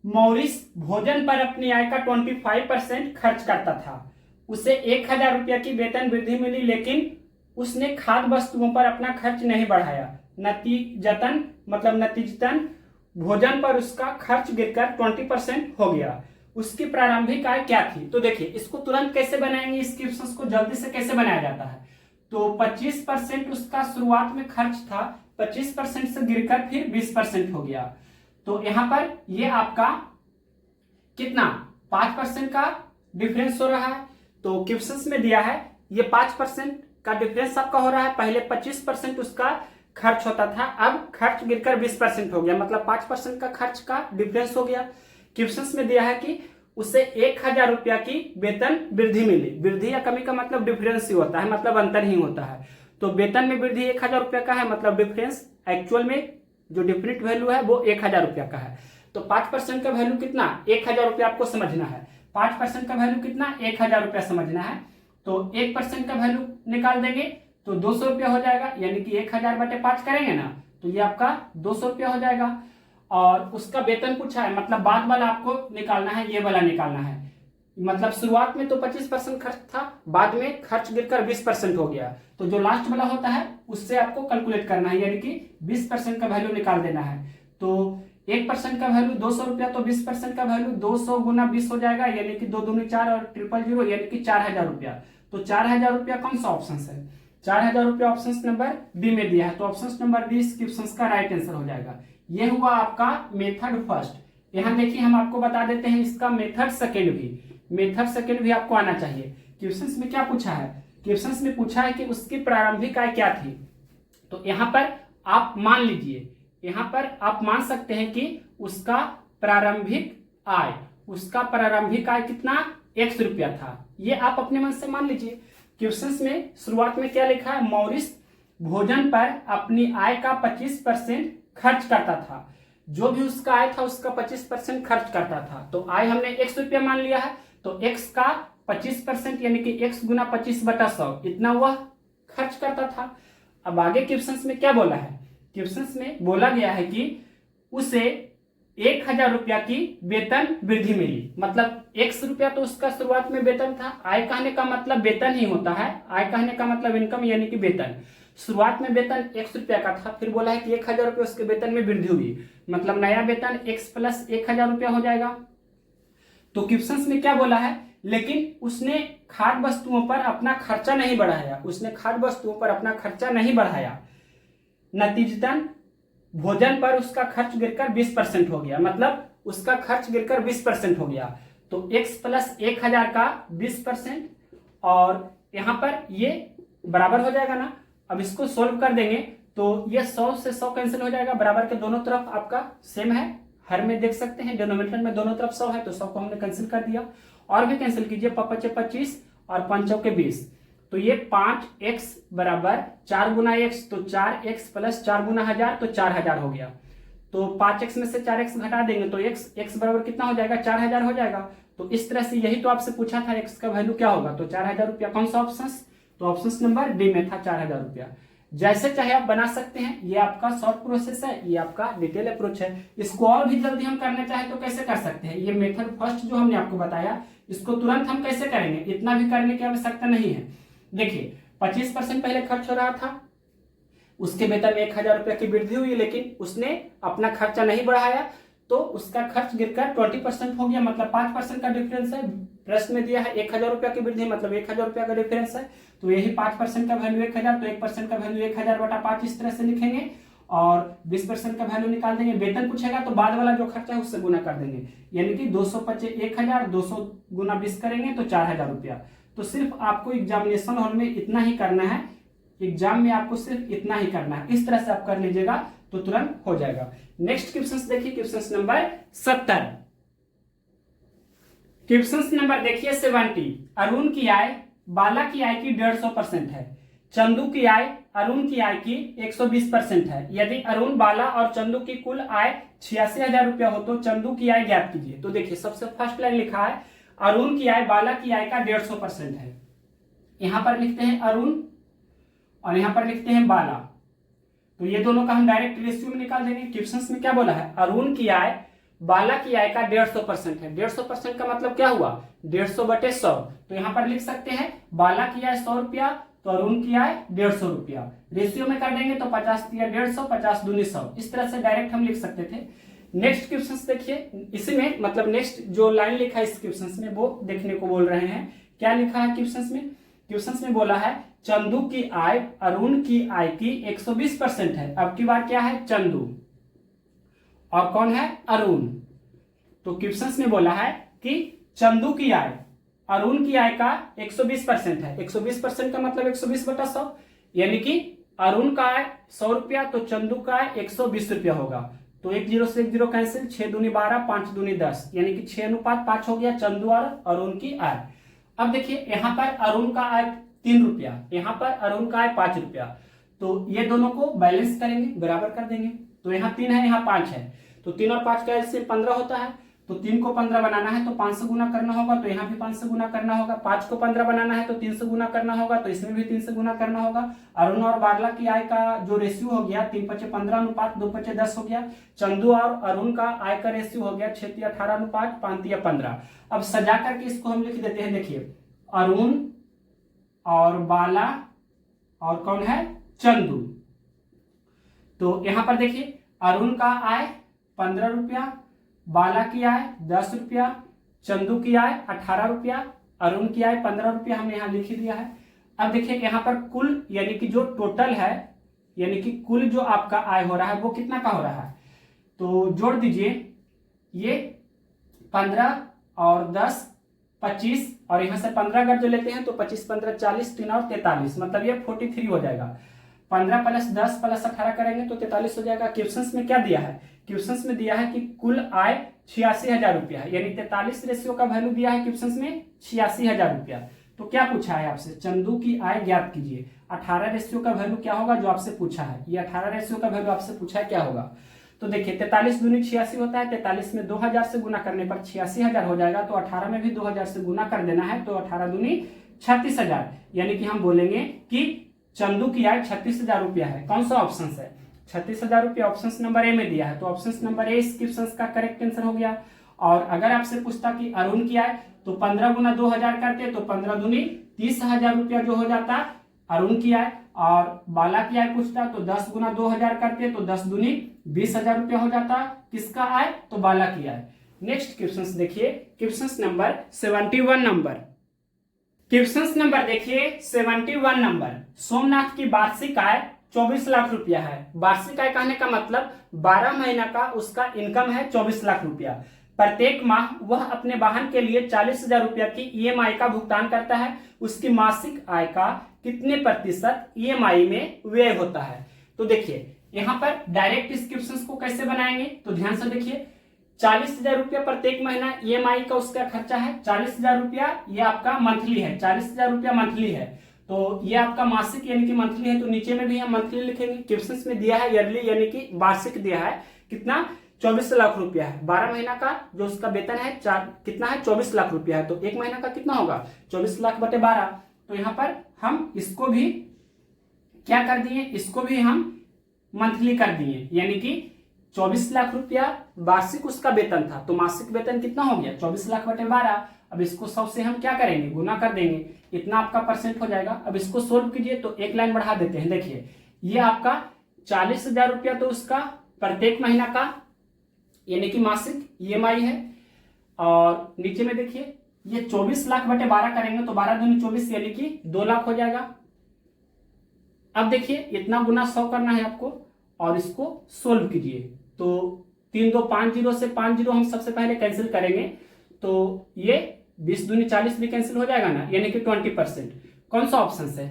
मॉरिस भोजन पर अपनी आय का 25% खर्च करता था। उसे 1,000 रुपया की वेतन वृद्धि मिली, लेकिन उसने खाद्य वस्तुओं पर अपना खर्च नहीं बढ़ाया। नतीजतन भोजन पर उसका खर्च गिरकर 20% हो गया। उसकी प्रारंभिक आय क्या थी। तो देखिए इसको तुरंत कैसे बनाएंगे, इस क्वेश्चन को जल्दी से कैसे बनाया जाता है। तो 25% उसका शुरुआत में खर्च था, 25% से गिरकर फिर 20% हो गया। तो यहां पर ये आपका कितना 5% का डिफरेंस हो रहा है। तो क्वेश्चन में दिया है ये 5% का डिफरेंस आपका हो रहा है। पहले 25% उसका खर्च होता था, अब खर्च गिरकर 20% हो गया, मतलब 5% का खर्च का डिफरेंस हो गया। क्वेश्चन में दिया है कि उसे 1,000 रुपया की वेतन वृद्धि मिली। वृद्धि या कमी का मतलब डिफरेंस ही होता है, मतलब अंतर ही होता है। तो वेतन में वृद्धि 1,000 रुपया का है, मतलब डिफरेंस एक्चुअल में जो डिफरेंट वैल्यू है वो 1,000 रुपया का है। तो 5% का वैल्यू कितना 1,000 रुपया आपको समझना है। 5% का वैल्यू कितना 1,000 रुपया समझना है। तो 1% का वैल्यू निकाल देंगे तो 200 रुपया हो जाएगा, यानी कि 1,000 बटे 5 करेंगे ना तो ये आपका 200 रुपया हो जाएगा। और उसका वेतन पूछा है, मतलब बाद वाला आपको निकालना है, ये वाला निकालना है। मतलब शुरुआत में तो 25% खर्च था, बाद में खर्च गिरकर 20% हो गया। तो जो लास्ट वाला होता है उससे आपको कैलकुलेट करना है, यानी कि 20% का वैल्यू निकाल देना है। तो 1% का वैल्यू 200 रुपया, तो 20% का वैल्यू 200 गुना 20 हो जाएगा, यानी कि 2 दूनी 4 और 000 यानी कि 4,000 रुपया। तो 4,000 रुपया कौन सा ऑप्शन है 4,000 रुपया ऑप्शन नंबर बी में दिया है। तो ऑप्शन नंबर बी इस क्वेश्चन का राइट आंसर हो जाएगा। यह हुआ आपका मेथड फर्स्ट। यहाँ देखिए हम आपको बता देते हैं इसका मेथड सेकेंड भी आपको आना चाहिए। क्वेश्चन में क्या पूछा है, क्वेश्चन में पूछा है कि उसकी प्रारंभिक आय क्या थी। तो यहाँ पर आप मान लीजिए, यहाँ पर आप मान सकते हैं कि उसका प्रारंभिक आय कितना 100 रुपया था। ये आप अपने मन से मान लीजिए। क्वेश्चन में शुरुआत में क्या लिखा है, मॉरिस भोजन पर अपनी आय का 25% खर्च करता था। जो भी उसका आय था उसका 25% खर्च करता था। तो आय हमने 100 रुपया मान लिया है, तो x का 25% यानी कि x गुना 25/100 इतना वह खर्च करता था। अब आगे क्वेश्चन में क्या बोला है, क्वेश्चन में बोला गया है कि उसे 1,000 रुपया की वेतन वृद्धि मिली। मतलब 100 रुपया तो उसका शुरुआत में वेतन था। आय कहने का मतलब वेतन ही होता है, आय कहने का मतलब इनकम यानी कि वेतन। शुरुआत में वेतन 100 रुपया का था, फिर बोला है कि 1,000 रुपया उसके वेतन में वृद्धि हुई, मतलब नया वेतन x प्लस 1,000 रुपया हो जाएगा। तो क्वेश्चन में क्या बोला है, लेकिन उसने खाद्य वस्तुओं पर अपना खर्चा नहीं बढ़ाया। नतीजतन भोजन पर उसका खर्च गिरकर 20% हो गया, मतलब उसका खर्च गिरकर 20% हो गया। तो x प्लस 1,000 का 20% और यहाँ पर ये बराबर हो जाएगा ना। अब इसको सोल्व कर देंगे तो ये 100 से 100 कैंसिल हो जाएगा, बराबर के दोनों तरफ आपका सेम है। हर में देख सकते हैं डिनोमिनेटर में दोनों तरफ 100 है, तो 100 को हमने कैंसिल कर दिया। और भी कैंसिल कीजिए, 5 25 और 5 के 20, तो ये 5x बराबर 4 गुना x, तो 4x प्लस 4 गुना 1000 तो 4000 हो गया। तो 5x में से 4x घटा देंगे तो x बराबर कितना हो जाएगा, 4000 हो जाएगा। तो इस तरह से यही तो आपसे पूछा था x का वैल्यू क्या होगा, तो 4000 रुपया। कौन सा ऑप्शन, तो ऑप्शन नंबर डी में था 4000 रुपया। जैसे चाहे आप बना सकते हैं, ये आपका शॉर्ट प्रोसेस है, ये आपका डिटेल अप्रोच है। इसको और भी जल्दी हम करना चाहे तो कैसे कर सकते हैं, ये मेथड फर्स्ट जो हमने आपको बताया इसको तुरंत हम कैसे करेंगे, इतना भी करने की आवश्यकता नहीं है। देखिए 25% पहले खर्च हो रहा था, उसके वेतन में 1000 रुपया की वृद्धि हुई, लेकिन उसने अपना खर्चा नहीं बढ़ाया तो उसका खर्च गिरकर 20% हो गया, मतलब 5% का डिफरेंस है। प्रश्न में दिया है 1000 रुपया की वृद्धि, मतलब 1000 रुपया का डिफरेंस है, तो यही 5% का वैल्यू 1000, तो 1% का वैल्यू 1000 बटा 5 इस तरह से लिखेंगे और 20% का वैल्यू निकाल देंगे। वेतन पूछेगा तो बाद वाला जो खर्चा है उससे गुना कर देंगे, यानी कि 1000 200 गुना 20 करेंगे तो 4000 रुपया। तो सिर्फ आपको एग्जामिनेशन हॉल में इतना ही करना है, एग्जाम में आपको सिर्फ इतना ही करना है। इस तरह से आप कर लीजिएगा तो तुरंत हो जाएगा। नेक्स्ट क्वेश्चन देखिए, क्वेश्चन नंबर 70। क्वेश्चन नंबर देखिए 70। अरुण की आय बाला की आय की 150% है, चंदू की आय अरुण की आय की 120% है। यदि अरुण, बाला और चंदू की कुल आय 86,000 रुपया हो तो चंदू की आय ज्ञात कीजिए। तो देखिए सबसे फर्स्ट लाइन लिखा है अरुण की आय बाला की आय का 150% है। यहां पर लिखते हैं अरुण और यहां पर लिखते हैं बाला, तो ये दोनों का हम डायरेक्ट रेशियो में निकाल देंगे। क्वेश्चन में क्या बोला है, अरुण की आय बाला की आय का 150% है। 150% का मतलब क्या हुआ, 150 बटे 100, तो यहां पर लिख सकते हैं बाला की आय 100 रुपया तो अरुण की आय 150 रुपया। रेशियो में कर देंगे तो 50 दिया 150, 50 दूनी 100, इस तरह से डायरेक्ट हम लिख सकते थे। नेक्स्ट क्वेश्चन देखिए, इसमें मतलब नेक्स्ट जो लाइन लिखा है इस क्वेश्चन में वो देखने को बोल रहे हैं। क्या लिखा है क्वेश्चन में, क्वेश्चन में बोला है चंदू की आय अरुण की आय की 120% है। अब की बार क्या है, चंदू और कौन है, अरुण। तो क्वेश्चन में बोला है कि चंदू की आय अरुण की आय का 120% है। 120% का मतलब 120 बटा 100, यानी कि अरुण का आय 100 रुपया तो चंदू का आय 120 रुपया होगा। तो 1 0 से 1 0 कैंसिल, 6 दूनी 12, 5 दूनी 10, यानी कि 6:5 हो गया चंदू और अरुण की आय। अब देखिए यहाँ पर अरुण का आय 3 रुपया, यहाँ पर अरुण का आय 5 रुपया, तो ये दोनों को बैलेंस करेंगे, बराबर कर देंगे। तो यहाँ 3 है, यहाँ 5 है, तो 3 और 5 का ऐसे 15 होता है, तो 3 को 15 बनाना है तो 5 से गुना करना होगा, तो यहाँ भी 5 से गुना करना होगा। 5 को 15 बनाना है तो 3 से गुना करना होगा, तो इसमें भी 3 से गुना करना होगा। अरुण और बाला की आय का जो रेशियो हो गया 3 5 15 अनुपात 2 5 10 हो गया। चंदू और अरुण का आय का रेशियो हो गया 6 18 अनुपात 5 15। अब सजा करके इसको हम लिख देते हैं, देखिए अरुण और बाला और कौन है, चंदू। तो यहां पर देखिए अरुण का आय 15 रुपया, बाला की आय 10 रुपया, चंदू की आय 18 रुपया, अरुण की आय 15 रुपया, हमने यहां लिख दिया है। अब देखिए यहां पर कुल यानी कि जो टोटल है, यानी कि कुल जो आपका आय हो रहा है वो कितना का हो रहा है, तो जोड़ दीजिए ये 15 और 10 25, और यहां से 15 अगर जो लेते हैं तो 25 15 40, 3 और 43, मतलब ये 43 हो जाएगा। 15 प्लस 10 प्लस 18 करेंगे तो 43 हो जाएगा। क्वेश्चन में क्या दिया है, क्वेश्चन में दिया है कि कुल आय 86,000 रुपया है, यानी 43 रेशियो का वैल्यू दिया है क्वेश्चन में 86,000 रुपया। तो क्या पूछा है आपसे, चंदू की आय ज्ञात कीजिए। 18 रेशियो का वैल्यू क्या होगा जो आपसे पूछा है, ये 18 रेशियो का वैल्यू आपसे पूछा है क्या होगा। तो देखिए 43 दूनी 86 होता है, 43 में 2000 से गुना करने पर 86,000 हो जाएगा, तो 18 में भी 2000 से गुना कर देना है, तो 18 दूनी 36,000, यानी कि हम बोलेंगे कि चंदू की आय 36,000 रुपया है। कौन सा ऑप्शन है, 36,000 रुपया ऑप्शन नंबर ए में दिया है, तो ऑप्शन नंबर ए इस क्वेश्चन का करेक्ट आंसर हो गया। और अगर आपसे पूछता कि अरुण की आय, तो 15 गुना 2000 करते तो 15 दूनी 30,000 रुपया जो हो जाता अरुण की आय, और बाला की आय पूछता तो 10 गुना 2000 करते तो 10 दूनी 20,000 रुपया हो जाता किसका आय, तो बाला की आय। नेक्स्ट क्वेश्चन देखिए, question number 71 number, question number देखिए 71 नंबर। सोमनाथ की वार्षिक आय 24 लाख रुपया है। वार्षिक आय कहने का मतलब 12 महीना का उसका इनकम है 24 लाख रुपया। प्रत्येक माह वह अपने वाहन के लिए 40,000 रुपया की ईएमआई का भुगतान करता है। उसकी मासिक आय का कितने प्रतिशत ईएमआई में व्यय होता है। तो देखिए यहाँ पर डायरेक्ट इस क्वेश्चन को कैसे बनाएंगे, तो ध्यान से देखिए 40,000 रुपया प्रत्येक महीना ईएमआई का उसका खर्चा है। 40,000 रुपया ये आपका मंथली है, 40,000 रुपया मंथली है। तो ये आपका मासिक यानी कि मंथली है, तो नीचे में भी हम मंथली लिखेंगे। क्वेश्चंस में दिया है ईयरली यानी कि वार्षिक दिया है, कितना 24 लाख रुपया है। 12 महीना का जो उसका वेतन है कितना है 24 लाख रुपया है। तो एक महीना का कितना होगा 24 लाख बटे 12। तो यहाँ पर हम इसको भी क्या कर दिए, इसको भी हम मंथली कर दिए, यानी कि 24 लाख रुपया वार्षिक उसका वेतन था, तो मासिक वेतन कितना हो गया 24 लाख बटे 12। अब इसको 100 से हम क्या करेंगे, गुना कर देंगे, इतना आपका परसेंट हो जाएगा। अब इसको सोल्व कीजिए तो एक लाइन बढ़ा देते हैं। देखिए ये आपका 40,000 रुपया तो उसका प्रत्येक महीना का यानी कि मासिक ईएमआई है, और नीचे में देखिए ये 24 लाख बटे 12 करेंगे तो 12 दूनी 24 यानी कि 2 लाख हो जाएगा। अब देखिए इतना गुना 100 करना है आपको, और इसको सोल्व कीजिए तो 3 2 5 0 से 5 0 हम सबसे पहले कैंसिल करेंगे, तो ये 20 दूनी 40 भी कैंसिल हो जाएगा ना, यानी कि 20%। कौन सा ऑप्शन है,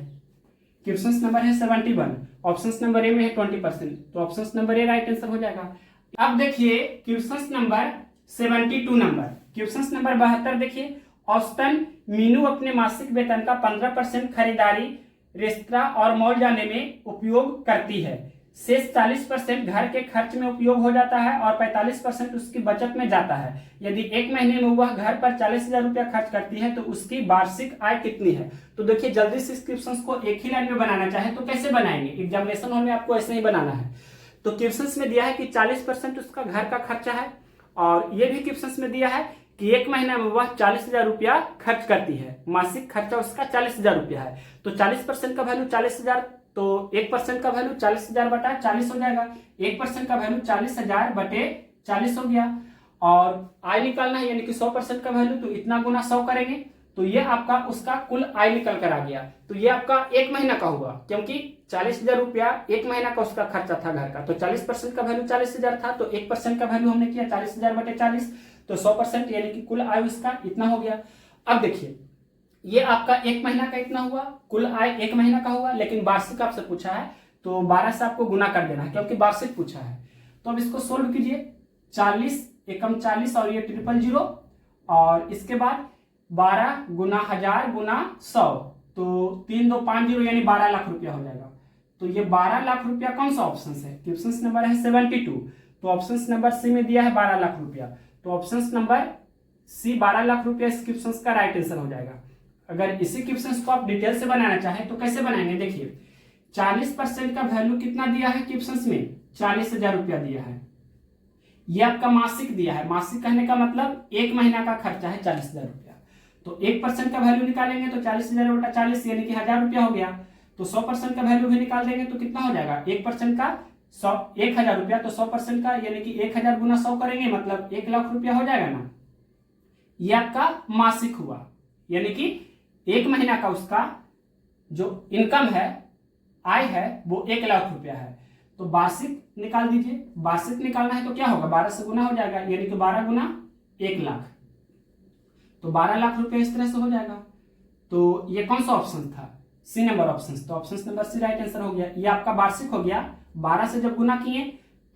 क्वेश्चन नंबर है 71, ऑप्शन नंबर ए में है 20%, तो option number A right answer हो जाएगा। अब देखिए question number 72 number, question number 72 देखिए, औसतन मीनू अपने मासिक वेतन का 15% खरीदारी रेस्तरां और मॉल जाने में उपयोग करती है, शेष 40% घर के खर्च में उपयोग हो जाता है और 45% उसकी बचत में जाता है। यदि एक महीने में वह घर पर 40,000 रुपया खर्च करती है तो उसकी वार्षिक आय कितनी है। तो देखिए जल्दी से इस क्वेश्चन को एक ही लाइन में बनाना चाहे तो कैसे बनाएंगे, एग्जामिनेशन हॉल में आपको ऐसे ही बनाना है। तो क्वेश्चन में दिया है कि 40% उसका घर का खर्चा है, और ये भी क्वेश्चन में दिया है कि एक महीना में वह 40,000 रुपया खर्च करती है, मासिक खर्चा उसका 40,000 रुपया है। तो 40% का वैल्यू 40,000, तो 1% का वैल्यू 40,000 बटा 40 हो जाएगा। 1% का वैल्यू 40,000 बटे 40 हो गया, और आय निकालना है यानी कि 100% का वैल्यू, तो इतना गुना 100 करेंगे तो ये आपका उसका कुल आय निकल कर आ गया। तो ये आपका एक महीना का हुआ, क्योंकि 40,000 रुपया एक महीना का उसका खर्चा था घर का, तो 40% का वैल्यू 40,000 था, तो 1% का वैल्यू हमने किया 40,000 बटे 40, तो 100% यानी कि कुल आय उसका इतना हो गया। अब देखिए ये आपका एक महीना का इतना हुआ, कुल आय एक महीना का हुआ, लेकिन वार्षिक आपसे पूछा है तो 12 से आपको गुना कर देना है क्योंकि वार्षिक पूछा है। तो अब इसको सोल्व कीजिए, 40 एकम 40 और ये 000, और इसके बाद 12 गुना 1000 गुना 100, तो 3 2 5 0 यानी 12 लाख रुपया हो जाएगा। तो ये 12 लाख रुपया कौन सा ऑप्शन है, क्वेश्चन नंबर है 72, तो ऑप्शन नंबर सी में दिया है 12 लाख रुपया, तो ऑप्शन नंबर सी 12 लाख रुपया इस क्वेश्चन का राइट आंसर हो जाएगा। अगर इसी क्वेश्चन को आप डिटेल से बनाना चाहें तो कैसे बनाएंगे, देखिए 40% का वैल्यू कितना दिया है क्वेश्चन में, 40,000 रुपया दिया है, ये आपका मासिक दिया है, मासिक कहने का मतलब एक महीना का खर्चा है 40,000 रुपया, तो 1% का वैल्यू निकालेंगे तो 40,000 बटा 40 यानी कि 1000 रुपया हो गया। तो 100% का वैल्यू भी निकाल देंगे तो कितना हो जाएगा, 1% का 1,000 रुपया, तो 100% का यानी कि 1000 गुना 100 करेंगे मतलब 1 लाख रुपया हो जाएगा ना। ये आपका मासिक हुआ, यानी कि एक महीना का उसका जो इनकम है, आय है, वो 1 लाख रुपया है। तो वार्षिक निकाल दीजिए, वार्षिक निकालना है तो क्या होगा 12 से गुना हो जाएगा, यानी कि 12 गुना 1 लाख, तो 12 लाख रुपया इस तरह से हो जाएगा। तो ये कौन सा ऑप्शन था, सी नंबर ऑप्शन, तो option number C right answer हो गया। ये आपका वार्षिक हो गया, 12 से जब गुना किए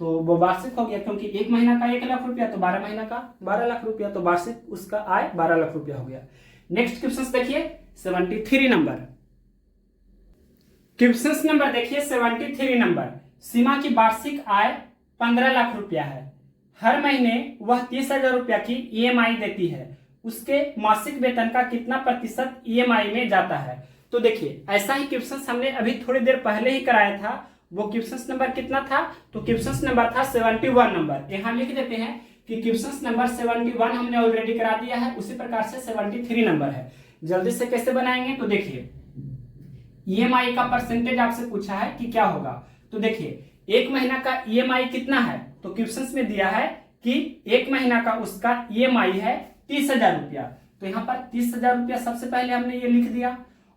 तो वो वार्षिक हो गया, क्योंकि एक महीना का 1 लाख रुपया तो 12 महीना का 12 लाख रुपया, तो वार्षिक उसका आय 12 लाख रुपया हो गया। नेक्स्ट क्वेश्चन देखिए 73 नंबर, क्वेश्चन नंबर देखिए 73 नंबर, सीमा की वार्षिक आय 15 लाख रुपया है, हर महीने वह 30,000 रुपया की ईएमआई देती है, उसके मासिक वेतन का कितना प्रतिशत ईएमआई में जाता है। तो देखिए ऐसा ही क्वेश्चन हमने अभी थोड़ी देर पहले ही कराया था, वो क्वेश्चन नंबर कितना था, तो क्वेश्चन नंबर था 71 नंबर, यहाँ लिख देते हैं कि क्वेश्चन नंबर 71 हमने ऑलरेडी करा दिया है, उसी प्रकार से 73 नंबर है। जल्दी से कैसे बनाएंगे, तो देखिए ईएमआई का परसेंटेज आपसे पूछा है कि क्या होगा, तो देखिए एक महीना का ईएमआई कितना है, तो क्वेश्चन में दिया है कि एक महीना का उसका ईएमआई है 30,000 रुपया, तो यहाँ पर 30,000 रुपया सबसे पहले हमने ये लिख दिया,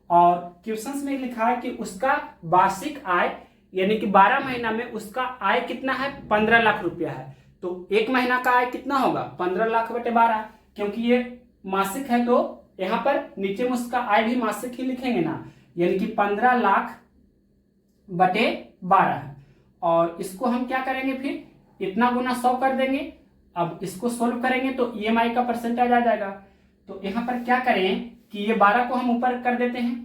और क्वेश्चन में लिखा है कि उसका वार्षिक आय यानी कि 12 महीना में उसका आय कितना है 15 लाख रुपया है, तो एक महीना का आय कितना होगा 15 लाख बटे 12, क्योंकि ये मासिक है तो यहाँ पर नीचे में उसका आय भी मासिक ही लिखेंगे ना, यानी कि 15 लाख बटे 12 है, और इसको हम क्या करेंगे फिर इतना गुना 100 कर देंगे, अब इसको सोल्व करेंगे तो ईएमआई का परसेंटेज आ जाएगा। तो यहाँ पर क्या करें कि ये 12 को हम ऊपर कर देते हैं,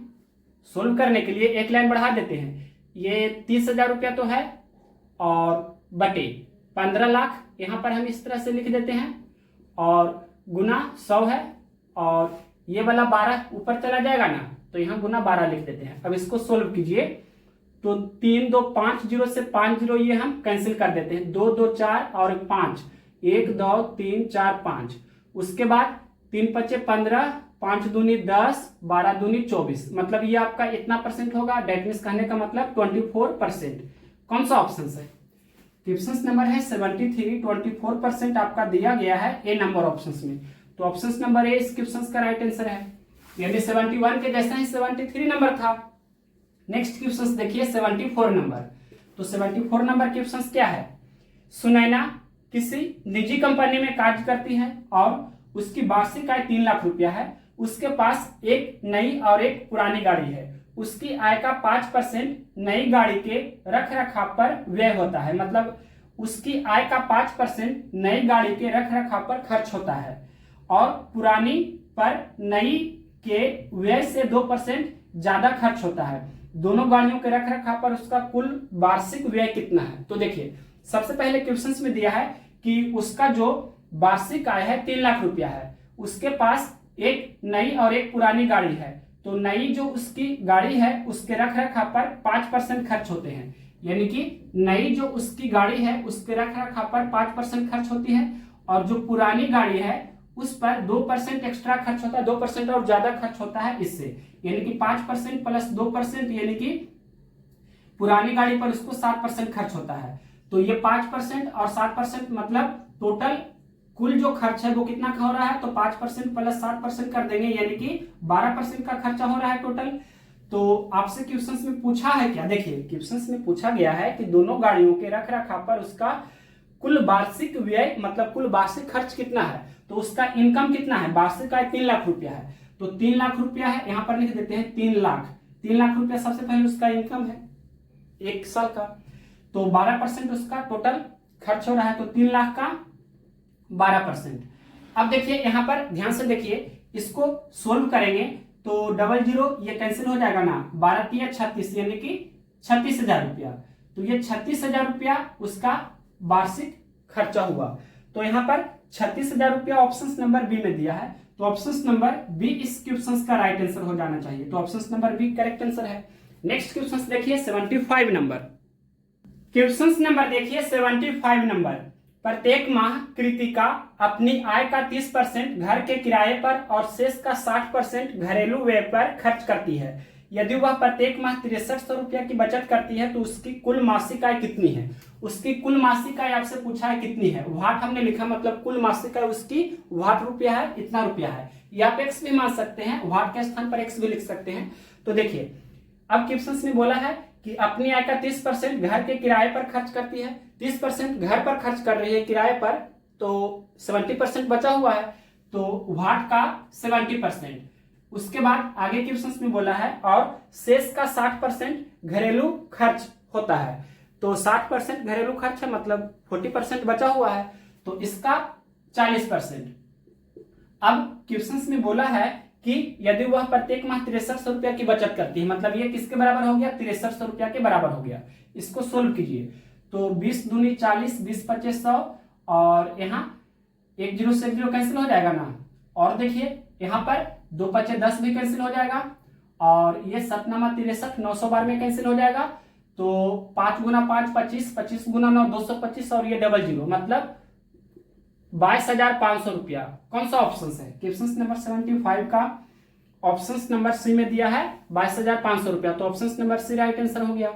सोल्व करने के लिए एक लाइन बढ़ा देते हैं। ये 30,000 रुपया तो है और बटे 15 लाख यहाँ पर हम इस तरह से लिख देते हैं और गुना 100 है और ये वाला 12 ऊपर चला जाएगा ना, तो यहाँ गुना 12 लिख देते हैं। अब इसको सोल्व कीजिए तो 3 2 5 0 से 5 0 ये हम कैंसिल कर देते हैं, 2 2 4 और 5, 1 2 3 4 5। उसके बाद 3 5 15, 5 दूनी 10, 12 दूनी 24, मतलब ये आपका इतना परसेंट होगा। डेट मीन्स कहने का मतलब 24%। कौन सा ऑप्शन है? क्वेश्चन नंबर है 73, 24% आपका दिया गया है ए नंबर ऑप्शन में। तो ऑप्शन नंबर ए इस क्वेश्चन का राइट आंसर है, यानी 71 के जैसा ही 73 नंबर था। नेक्स्ट क्वेश्चन देखिए 74 नंबर। तो 74 नंबर क्वेश्चन क्या है? सुनैना किसी निजी कंपनी में कार्य करती है और उसकी वार्षिक आय 3 लाख रुपया है। उसके पास एक नई और एक पुरानी गाड़ी है। उसकी आय का 5% नई गाड़ी के रख रखाव पर व्यय होता है, मतलब उसकी आय का 5% नई गाड़ी के रख रखाव पर खर्च होता है और पुरानी पर नई के व्यय से 2% ज्यादा खर्च होता है। दोनों गाड़ियों के रख रखाव पर उसका कुल वार्षिक व्यय कितना है? तो देखिए सबसे पहले क्वेश्चन में दिया है कि उसका जो वार्षिक आय है 3 लाख रुपया है। उसके पास एक नई और एक पुरानी गाड़ी है। तो नई जो उसकी गाड़ी है उसके रख रखाव पर 5% खर्च होते हैं, यानी कि नई जो उसकी गाड़ी है उसके रख रखाव पर 5% खर्च होती है और जो पुरानी गाड़ी है उस पर 2% एक्स्ट्रा खर्च होता है, 2% और ज्यादा खर्च होता है इससे, यानी कि 5% प्लस 2%, यानी कि पुरानी गाड़ी पर उसको 7% खर्च होता है। तो ये 5% और 7% मतलब टोटल कुल जो खर्च है वो कितना का हो रहा है? तो 5% प्लस 7% कर देंगे, यानी कि 12% का खर्चा हो रहा है टोटल। तो आपसे क्वेश्चन में पूछा है क्या? देखिए क्वेश्चन में पूछा गया है कि दोनों गाड़ियों के रख रखाव पर उसका कुल वार्षिक व्यय मतलब कुल वार्षिक खर्च कितना है। तो उसका इनकम कितना है? वार्षिक आय 3 लाख रुपया है। तो 3 लाख रुपया है, यहाँ पर लिख देते हैं 3 लाख। 3 लाख रुपया सबसे पहले उसका इनकम है एक साल का। तो 12% उसका टोटल खर्च हो रहा है, तो 3 लाख का 12%। अब देखिए यहाँ पर ध्यान से देखिए, इसको सोल्व करेंगे तो 00 ये कैंसिल हो जाएगा ना, 12 3 36, यानी कि 36,000 रुपया। तो ये 36,000 रुपया उसका वार्षिक खर्चा हुआ। तो यहाँ पर 36,000 रुपया ऑप्शन नंबर बी में दिया है। तो ऑप्शन नंबर बी इस क्वेश्चन का राइट आंसर हो जाना चाहिए। तो option number B correct answer है। नेक्स्ट क्वेश्चन देखिए 75 नंबर। क्वेश्चन नंबर देखिए 75 नंबर। प्रत्येक माह कृतिका अपनी आय का 30% घर के किराए पर और शेष का 60% घरेलू व्यय पर खर्च करती है। यदि वह प्रत्येक माह 6300 रुपया की बचत करती है तो उसकी कुल मासिक आय कितनी है? उसकी कुल मासिक आय आपसे पूछा है कितनी है। वाट हमने लिखा, मतलब कुल मासिक आय उसकी वाट रुपया है, इतना रुपया है। या आप एक्स भी मान सकते हैं, वाट के स्थान पर एक्स भी लिख सकते हैं। तो देखिए अब क्वेश्चन में बोला है कि अपनी आय का 30% घर के किराए पर खर्च करती है। 30% घर पर खर्च कर रही है किराए पर, तो 70% बचा हुआ है, तो वाट का 70%। उसके बाद आगे क्वेश्चन में बोला है और शेष का 60% घरेलू खर्च होता है। तो 60% घरेलू खर्च है, मतलब 40% बचा हुआ है, तो इसका 40%। अब क्वेश्चन में बोला है कि यदि वह प्रत्येक माह 6300 रुपया की बचत करती है, मतलब ये किसके बराबर हो गया? 6300 रुपया के बराबर हो गया। इसको सोल्व कीजिए तो 20 दूनी 40, 20 25 100 और यहाँ 1 0 से 1 0 कैंसिल हो जाएगा ना। और देखिए यहाँ पर 2 5 10 भी कैंसिल हो जाएगा और ये 7 9 63 900 बार में कैंसिल हो जाएगा। तो 5 गुना 5 25, 25 गुना 9 225 और ये 00, मतलब 22,500 रुपया। कौन सा ऑप्शन है? क्वेश्चन नंबर 75 का ऑप्शन नंबर सी में दिया है 22,500 रुपया। तो option number C right answer हो गया।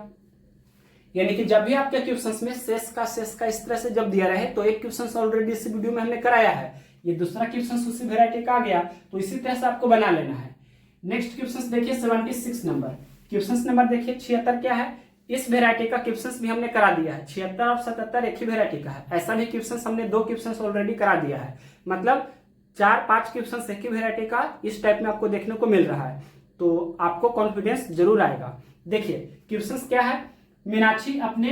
यानी कि जब भी आपके क्वेश्चन में शेष का इस तरह से जब दिया रहे, तो एक क्वेश्चन ऑलरेडी इस वीडियो में हमने कराया है, ये दूसरा क्वेश्चन उसी वेरायटी का आ गया, तो इसी तरह से आपको बना लेना है। नेक्स्ट क्वेश्चन देखिए 76 नंबर। क्वेश्चन नंबर देखिए 76 क्या है? इस वेरायटी का क्वेश्चन भी हमने करा दिया है। 76 और 77 एक ही वेरायटी का है। ऐसा भी क्वेश्चन हमने 2 क्वेश्चन ऑलरेडी करा दिया है, मतलब 4-5 क्वेश्चन एक ही वेरायटी का इस टाइप में आपको देखने को मिल रहा है, तो आपको कॉन्फिडेंस जरूर आएगा। देखिए क्वेश्चन क्या है? मीनाक्षी अपने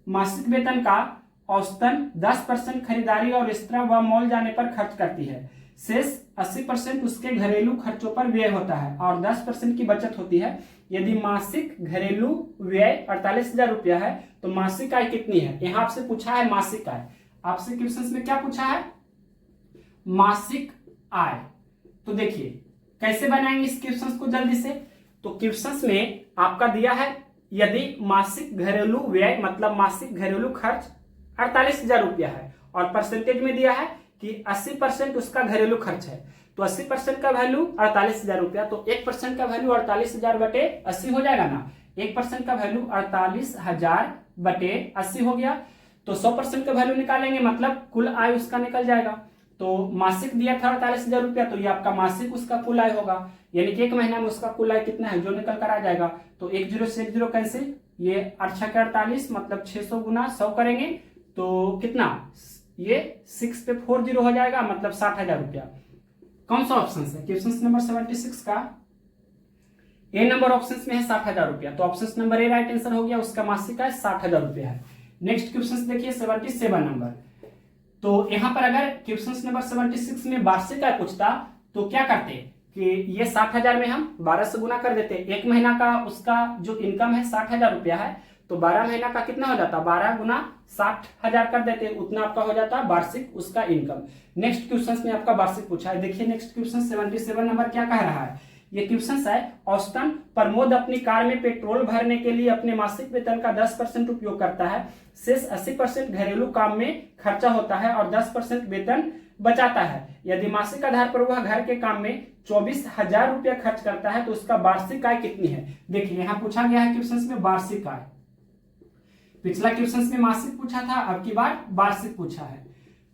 मासिक वेतन का औसतन 10% खरीदारी और रेस्तरां व मॉल जाने पर खर्च करती है। शेष 80% उसके घरेलू खर्चों पर व्यय होता है और 10% की बचत होती है। यदि मासिक घरेलू व्यय 48,000 रुपया है तो मासिक आय कितनी है? यहाँ आपसे पूछा है मासिक आय। आपसे क्वेश्चन में क्या पूछा है? मासिक आय। तो देखिए कैसे बनाएंगे इस क्वेश्चन को जल्दी से। तो क्वेश्चन में आपका दिया है यदि मासिक घरेलू व्यय मतलब मासिक घरेलू खर्च 48,000 रुपया है और परसेंटेज में दिया है कि 80% उसका घरेलू खर्च है, तो 80% का वैल्यू 48,000 रुपया, तो 1% का वैल्यू 48,000 बटे 80 हो जाएगा ना। 1% का वैल्यू 48,000 बटे 80 हो गया। तो 100% का वैल्यू निकालेंगे मतलब कुल आय उसका निकल जाएगा। तो मासिक दिया था 48,000 रुपया, तो ये आपका मासिक उसका कुल आय होगा, यानी कि एक महीना में उसका कुल आय कितना है जो निकल कर आ जाएगा। तो 1 0 से 1 0 कैंसिल, ये 8 6 48 मतलब 600 गुना 100 करेंगे तो कितना, ये 6 पे 4 0 हो जाएगा मतलब 60,000 रुपया। कौन सा ऑप्शन है? क्वेश्चन नंबर 76 का ए नंबर ऑप्शन में है 60,000 रुपया, तो option number A right answer हो गया। उसका मासिक आय 60,000 रुपया है। नेक्स्ट क्वेश्चन देखिए 77 नंबर। तो यहां पर अगर क्वेश्चन नंबर 76 में वार्षिक आय पूछता तो क्या करते कि ये 60,000 में हम 12 से गुना कर देते। एक महीना का उसका जो इनकम है 60,000 रुपया है, तो 12 महीना का कितना हो जाता, 12 गुना 60,000 कर देते, उतना आपका हो जाता वार्षिक उसका इनकम। नेक्स्ट क्वेश्चन में आपका वार्षिक पूछा है। देखिए नेक्स्ट क्वेश्चन 77 नंबर क्या कह रहा है। ये क्वेश्चन है औसतन प्रमोद अपनी कार में पेट्रोल भरने के लिए अपने मासिक वेतन का 10% उपयोग करता है। शेष 80% घरेलू काम में खर्चा होता है और 10% वेतन बचाता है। यदि मासिक आधार पर वह घर के काम में 24,000 रुपया खर्च करता है तो उसका वार्षिक आय कितनी है? देखिए यहाँ पूछा गया है क्वेश्चन में वार्षिक आय। पिछला क्वेश्चन में मासिक पूछा था, अब की बार वार्षिक पूछा है।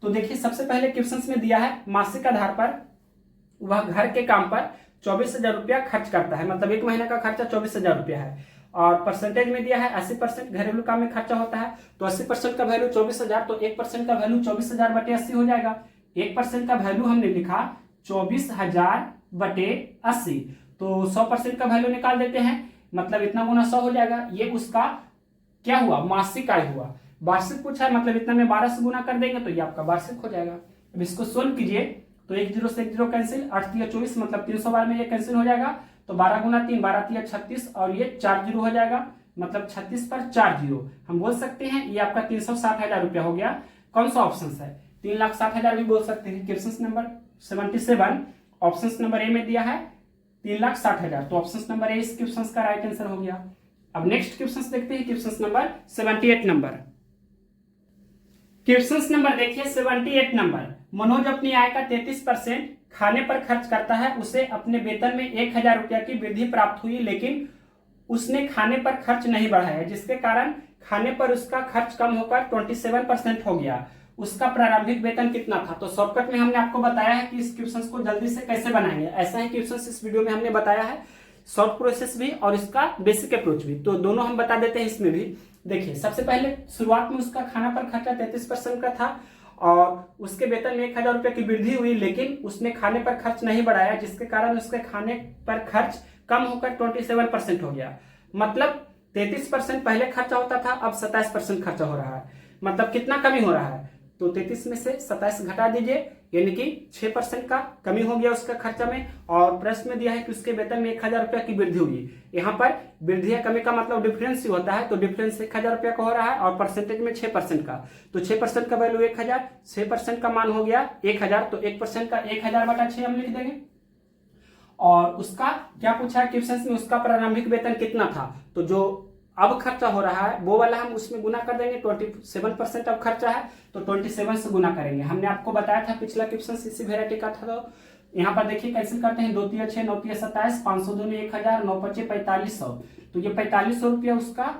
तो देखिए सबसे पहले क्वेश्चन में दिया है मासिक आधार पर वह घर के काम पर 24,000 रुपया खर्च करता है, मतलब एक महीने का खर्चा 24,000 रुपया है। और परसेंटेज में दिया है 80% घरेलू काम में खर्चा होता है, तो 80% का वैल्यू 24,000, तो 1% का वैल्यू 24,000 बटे 80 हो जाएगा। 1% का वैल्यू हमने लिखा 24,000 बटे 80, तो 100% का वैल्यू निकाल देते हैं, मतलब इतना गुना 100 हो जाएगा। ये उसका क्या हुआ, मासिक आय हुआ। वार्षिक पूछा है मतलब इतना में 12 से गुना कर देंगे तो ये आपका वार्षिक हो जाएगा। अब इसको सोल्व कीजिए तो 1 0 से 1 0 कैंसिल, 8 3 24 मतलब 300 बार में ये कैंसिल हो जाएगा। तो 12 गुना 3 12 3 36 और ये 4 0 हो जाएगा, मतलब 36 पर 4 0 हम बोल सकते हैं ये आपका 360,000 रुपया हो गया। कौन सा ऑप्शन है? 3,60,000 भी बोल सकते हैं। Question number 77 option number A में दिया है 3,60,000, तो ऑप्शन नंबर ए इस क्वेश्चन का राइट आंसर हो गया। अब नेक्स्ट क्वेश्चन देखते हैं question number 78 number. Question number देखिए 78 नंबर। मनोज अपनी आय का 33% खाने पर खर्च करता है। उसे अपने वेतन में 1,000 रुपया की वृद्धि प्राप्त हुई, लेकिन उसने खाने पर खर्च नहीं बढ़ाया, जिसके कारण खाने पर उसका खर्च कम होकर 27% हो गया। उसका प्रारंभिक वेतन कितना था? तो शॉर्टकट में हमने आपको बताया है कि इस क्वेश्चन को जल्दी से कैसे बनाएंगे। ऐसा ही क्वेश्चन इस वीडियो में हमने बताया है, शॉर्ट प्रोसेस भी और इसका बेसिक अप्रोच भी, तो दोनों हम बता देते हैं इसमें भी। देखिए सबसे पहले शुरुआत में उसका खाना पर खर्चा 33% का था और उसके वेतन में 1,000 रुपये की वृद्धि हुई, लेकिन उसने खाने पर खर्च नहीं बढ़ाया, जिसके कारण उसके खाने पर खर्च कम होकर 27% हो गया। मतलब 33% पहले खर्चा होता था, अब 27% खर्चा हो रहा है, मतलब कितना कमी हो रहा है? तो 33 में से 27 घटा दीजिए, यानी कि 6% का कमी हो गया उसका खर्चा में। और प्रश्न में दिया है कि उसके वेतन में 1,000 रुपया की वृद्धि हुई। यहाँ पर वृद्धि या कमी का मतलब डिफरेंस ही होता है, तो डिफरेंस 1,000 रुपया का हो रहा है और परसेंटेज में 6% का, तो 6% का वैल्यू 1,000, 6% का मान हो गया 1,000, तो 1% का 1,000 बटा 6 हम लिख देंगे। और उसका क्या पूछा है क्वेश्चन में, उसका प्रारंभिक वेतन कितना था? तो जो अब खर्चा हो रहा है वो वाला हम उसमें गुना कर देंगे। 27% अब खर्चा है तो 27 से गुना करेंगे। हमने आपको बताया था पिछला क्वेश्चन इसी वेराइटी का था। तो यहाँ पर देखिए कैंसिल करते हैं, 2 3 6 9 3 27, 500 दूनी 1,000, 9 5 4500, तो ये 4500 रुपया उसका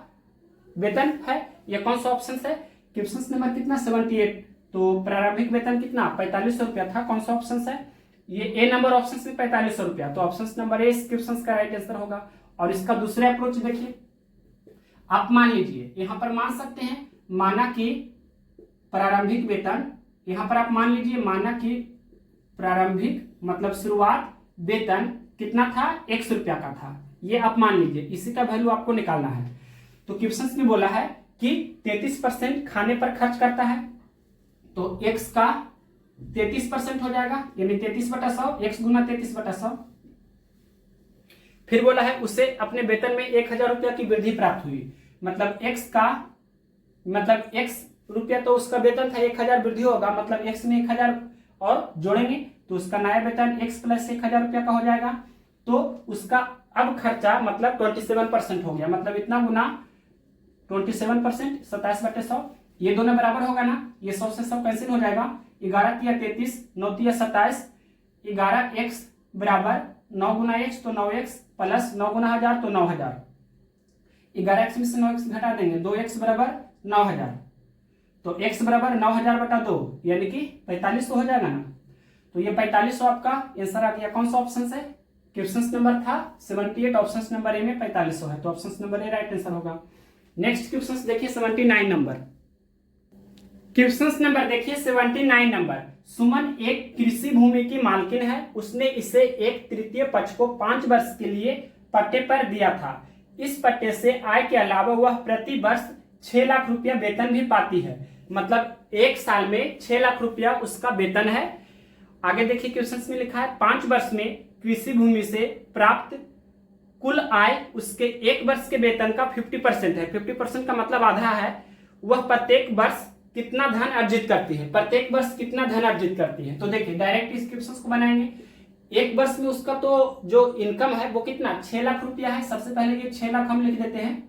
वेतन है। ये कौन सा ऑप्शन है? क्वेश्चन नंबर कितना 78, तो प्रारंभिक वेतन कितना 4500 रुपया था। कौन सा ऑप्शन है? ये ए नंबर ऑप्शन में 4500 रुपया, तो ऑप्शन नंबर ए इस क्वेश्चन का राइट आंसर होगा। और इसका दूसरा अप्रोच देखिए, आप मान लीजिए यहां पर मान सकते हैं, माना कि प्रारंभिक वेतन, यहां पर आप मान लीजिए माना कि प्रारंभिक मतलब शुरुआत वेतन कितना था, 100 रुपया का था, ये आप मान लीजिए, इसी का वैल्यू आपको निकालना है। तो क्वेश्चन में बोला है कि 33% खाने पर खर्च करता है, तो x का 33% हो जाएगा, यानी 33/100, x गुना 33/100। फिर बोला है उसे अपने वेतन में 1000 रुपया की वृद्धि प्राप्त हुई, मतलब x रुपया तो उसका वेतन था, 1000 वृद्धि होगा, मतलब x में 1000 और जोड़ेंगे तो उसका नया वेतन x + 1000 रुपया का हो जाएगा। तो उसका अब खर्चा मतलब 27% हो गया, मतलब इतना गुना 27%, 27/100, ये दोनों बराबर होगा ना, ये 100 से 100 कैंसिल हो जाएगा, 11 तिया 33, 9 तिया 27, 11x बराबर 9 गुना x तो 9x प्लस 9 गुना 1000 तो 9000, 11x में से 9x घटा देंगे, 2x बराबर 9000, तो x बराबर 9000/2 यानी कि 4500 हो जाएगा ना। तो ये 4500 आपका आंसर आ गया। कौन सा ऑप्शन है? क्वेश्चन नंबर था 78, ऑप्शन नंबर ए में 4500 है, तो option number A right answer होगा। नेक्स्ट क्वेश्चन देखिए 79 नंबर। क्वेश्चन नंबर देखिए 79 नंबर। सुमन एक कृषि भूमि की मालकिन है, उसने इसे 1/3 पक्ष को 5 वर्ष के लिए पट्टे पर दिया था। इस पट्टे से आय के अलावा वह प्रति वर्ष 6 लाख रुपया वेतन भी पाती है, मतलब एक साल में 6 लाख रुपया उसका वेतन है। आगे देखिए क्वेश्चन में लिखा है 5 वर्ष में कृषि भूमि से प्राप्त कुल आय उसके 1 वर्ष के वेतन का 50% है। 50% का मतलब आधा है। वह प्रत्येक वर्ष कितना धन अर्जित करती है, प्रत्येक वर्ष कितना धन अर्जित करती है। तो देखिए डायरेक्ट इस क्वेश्चन को बनाएंगे। एक वर्ष में उसका तो जो इनकम है वो कितना 6 लाख रुपया है। सबसे पहले ये 6 लाख हम लिख देते हैं,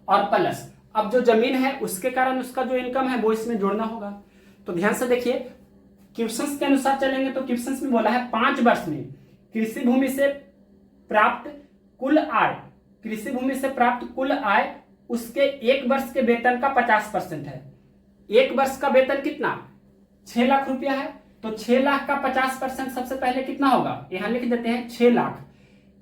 और प्लस अब जो जमीन है उसके कारण उसका जो इनकम है वो इसमें जोड़ना होगा। तो ध्यान से देखिए क्वेश्चन के अनुसार चलेंगे तो क्वेश्चन में बोला है 5 वर्ष में कृषि भूमि से प्राप्त कुल आय, कृषि भूमि से प्राप्त कुल आय उसके 1 वर्ष के वेतन का 50% है। 1 वर्ष का वेतन कितना 6 लाख रुपया है, तो 6 लाख का 50% सबसे पहले कितना होगा, यहां लिख देते हैं 6 लाख।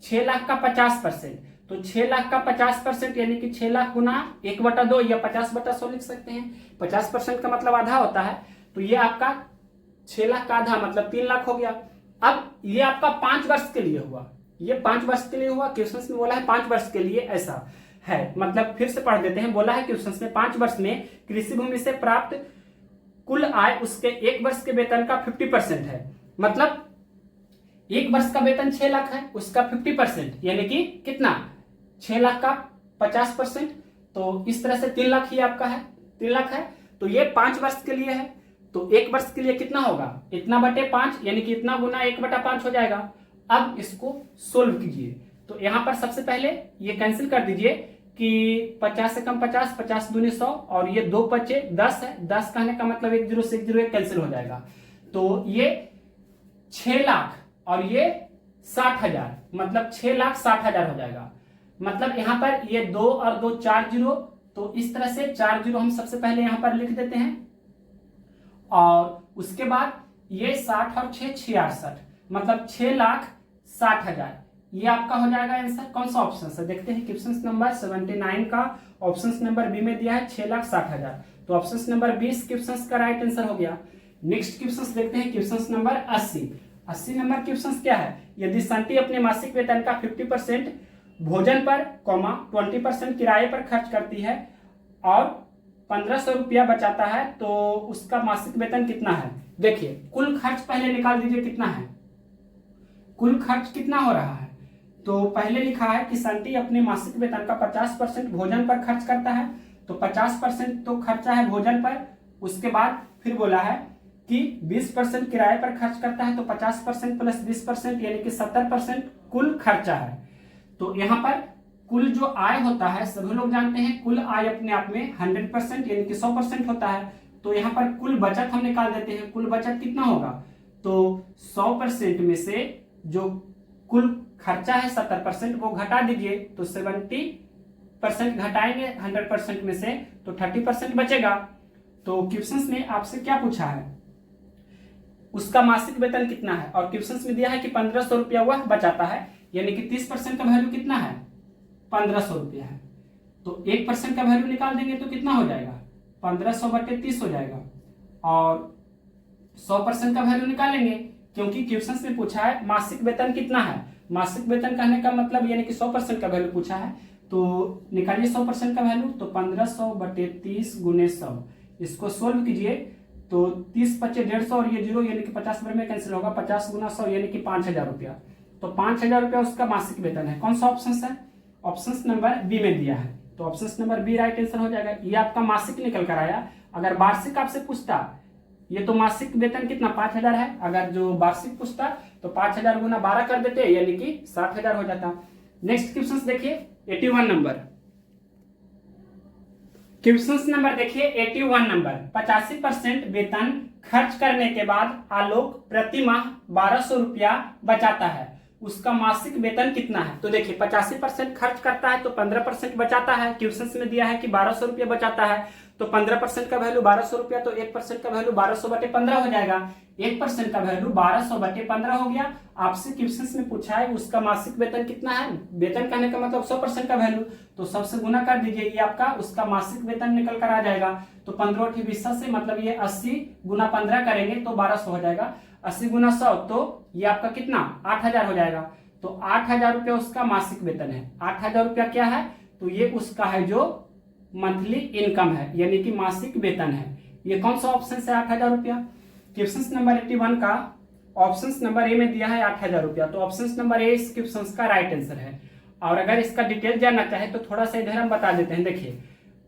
6 लाख का 50%, तो 6 लाख का 50% यानी कि 6 लाख गुना 1/2 या 50/100 लिख सकते हैं। 50% का मतलब आधा होता है, तो ये आपका 6 लाख का आधा मतलब 3 लाख हो गया। अब ये आपका 5 वर्ष के लिए हुआ, ये 5 वर्ष के लिए हुआ। क्वेश्चन में बोला है 5 वर्ष के लिए ऐसा है, मतलब फिर से पढ़ देते हैं। बोला है क्वेश्चन में 5 वर्ष में कृषि भूमि से प्राप्त कुल आय उसके 1 वर्ष के वेतन का 50% है, मतलब 1 वर्ष का वेतन 6 लाख है, उसका 50% यानी कि कितना 6 लाख का 50%, तो इस तरह से 3 लाख ही आपका है, 3 लाख है। तो ये 5 वर्ष के लिए है, तो 1 वर्ष के लिए कितना होगा, इतना बटे 5 यानी कि इतना गुना 1/5 हो जाएगा। अब इसको सोल्व कीजिए, तो यहां पर सबसे पहले ये कैंसिल कर दीजिए कि 50 से कम 50, 50 दूनी 100, और ये 2 बचे 10 है। 10 कहने का मतलब 1 0 से 1 0 कैंसिल हो जाएगा, तो ये 6 लाख और ये 60,000, मतलब 6,60,000 हो जाएगा। मतलब यहाँ पर ये 2 और 2 4 0, तो इस तरह से 4 0 हम सबसे पहले यहाँ पर लिख देते हैं, और उसके बाद ये 60 और 6 66, मतलब 6,60,000 ये आपका हो जाएगा आंसर। कौन सा ऑप्शन है देखते हैं। क्वेश्चन नंबर 79 का ऑप्शन नंबर बी में दिया है 6,60,000, तो ऑप्शन नंबर 20 क्वेश्चन का राइट आंसर हो गया। नेक्स्ट क्वेश्चन देखते हैं क्वेश्चन नंबर 80 नंबर क्वेश्चन क्या है। यदि संटी अपने मासिक वेतन का 50% भोजन पर, 20% किराए पर खर्च करती है और 1500 रुपया बचाता है, तो उसका मासिक वेतन कितना है। देखिए कुल खर्च पहले निकाल दीजिए कितना है, कुल खर्च कितना हो रहा है। तो पहले लिखा है कि संटी अपने मासिक वेतन का 50% भोजन पर खर्च करता है, तो 50% तो खर्चा है भोजन पर। उसके बाद फिर बोला है कि 20% किराए पर खर्च करता है, तो 50% प्लस 20% यानी कि 70% कुल खर्चा है। तो यहाँ पर कुल जो आय होता है सभी लोग जानते हैं, कुल आय अपने आप में 100% यानी कि 100% होता है। तो यहाँ पर कुल बचत हम निकाल देते हैं। कुल बचत कितना होगा, तो 100% में से जो कुल खर्चा है 70% वो घटा दीजिए, तो 70% घटाएंगे 100% में से, तो 30% बचेगा। तो क्वेश्चन में आपसे क्या पूछा है, उसका मासिक वेतन कितना है, और क्वेश्चन में दिया है कि 1500 रुपया वह बचाता है, यानी कि 30% का वैल्यू कितना है 1500 रुपया है। तो 1% का वैल्यू निकाल देंगे तो कितना हो जाएगा 1500 बटे 30 हो जाएगा, और 100% का वैल्यू निकालेंगे क्योंकि क्वेश्चन में पूछा है मासिक वेतन कितना है। मासिक वेतन कहने का मतलब यानी कि 100% का वैल्यू पूछा है, तो निकालिए 100% का वैल्यू, तो 1500 बटे 30 गुने 100, इसको सोल्व कीजिए तो 30 पच्चे 150 और ये 0 यानी कि 50 में कैंसिल होगा, 50 गुना 100 यानी कि 5000 रुपया। तो 5000 रुपया उसका मासिक वेतन है। कौन सा ऑप्शन है? ऑप्शन नंबर बी में दिया है, तो option number B right answer हो जाएगा। ये आपका मासिक निकल कर आया। अगर वार्षिक आपसे पूछता, ये तो मासिक वेतन कितना 5000 है, अगर जो वार्षिक पूछता तो 5000 गुना 12 कर देते यानी कि 60,000 हो जाता। नेक्स्ट क्वेश्चन देखिए 81 नंबर। क्वेश्चन नंबर देखिए 81 नंबर। 85% वेतन खर्च करने के बाद आलोक प्रति माह 1200 रुपया बचाता है, उसका मासिक वेतन कितना है? तो देखिए 85% खर्च करता है तो 15% बचाता है। क्वेश्चन में दिया है कि 1200 रुपया बचाता है, तो 15% का वैल्यू 1200 रुपया, तो 1% का वैल्यू 1200 बटे 15 हो जाएगा। 1% का वैल्यू 1200 बटे 15 हो गया। आपसे क्वेश्चन में पूछा है उसका मासिक वेतन कितना है, वेतन कहने का मतलब 100% का वैल्यू, तो 100 से गुना कर दीजिए, ये आपका उसका मासिक वेतन निकल कर आ जाएगा। तो 15 × 20 से मतलब ये 80 गुना 15 करेंगे तो 1200 हो जाएगा। 80 गुना 100 तो ये आपका कितना 8000 हो जाएगा। तो 8000 रुपया उसका मासिक वेतन है। 8000 रुपया क्या है? तो ये उसका है जो मंथली इनकम है, यानी कि मासिक वेतन है। ये कौन सा ऑप्शन है 8000 रुपया? क्वेश्चन नंबर 81 का ऑप्शन नंबर ए में दिया है 8000 रुपया, तो ऑप्शन नंबर ए इस क्वेश्चन का राइट आंसर है। और अगर इसका डिटेल जानना चाहे तो थोड़ा सा इधर हम बता देते हैं। देखिए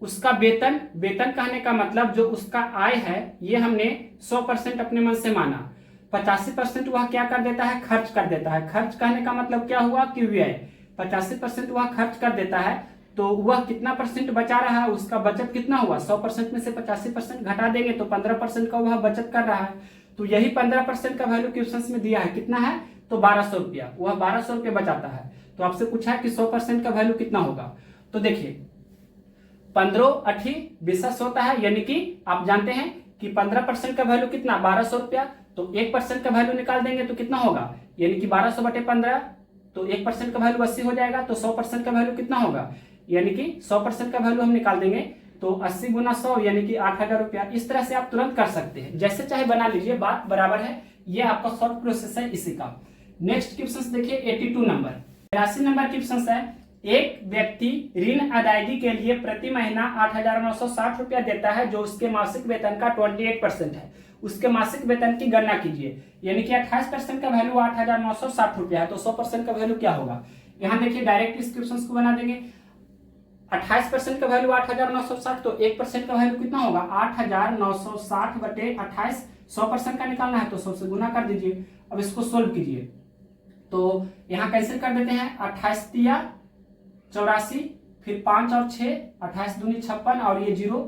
उसका वेतन, वेतन कहने का मतलब जो उसका आय है, ये हमने 100% अपने मन से माना। 85% वह क्या कर देता है, खर्च कर देता है। खर्च कहने का मतलब क्या हुआ कि व्यय। 85% वह खर्च कर देता है, तो वह कितना परसेंट बचा रहा है, उसका बचत कितना हुआ, 100% में से 85% घटा देंगे तो 15% का वह बचत कर रहा है। तो यही 15% का वैल्यू क्वेश्चन में दिया है, कितना है तो 1200 रुपया, वह 1200 रुपया बचाता है। तो आपसे पूछा है कि 100% का वैल्यू कितना होगा। तो देखिए 15 8 20 होता है, यानी कि आप जानते हैं कि 15% का वैल्यू कितना 1200 रुपया, तो 1% का वैल्यू निकाल देंगे तो कितना होगा, यानी कि 1200 बटे 15, तो 1% का वैल्यू 80 हो जाएगा। तो 100% का वैल्यू कितना होगा, यानी कि 100% का वैल्यू हम निकाल देंगे तो 80 गुना 100 यानी कि 8000 रुपया। इस तरह से आप तुरंत कर सकते हैं, जैसे चाहे बना लीजिए, बात बराबर है। ये आपका शॉर्ट प्रोसेस है इसी का। नेक्स्ट क्वेश्चन देखिए 82 नंबर। 83 नंबर क्वेश्चन है, एक व्यक्ति ऋण अदायगी के लिए प्रति महीना 8960 रुपया देता है, जो उसके मासिक वेतन का 28% है। उसके मासिक वेतन की गणना कीजिए, यानी कि 28% का वैल्यू 8960 रुपया है, तो 100% का वैल्यू क्या होगा। यहाँ देखिए डायरेक्ट इस क्वेश्चन को बना देंगे। 28% का वैल्यू 8960, तो 1% का वैल्यू कितना होगा 8960 बटे 28। 100% का निकालना है तो 100 से गुना कर दीजिए। अब इसको सोल्व कीजिए तो यहाँ कैंसिल कर देते हैं, 28 तिया 84, फिर 5 और 6, 28 दूनी 56 और ये 0,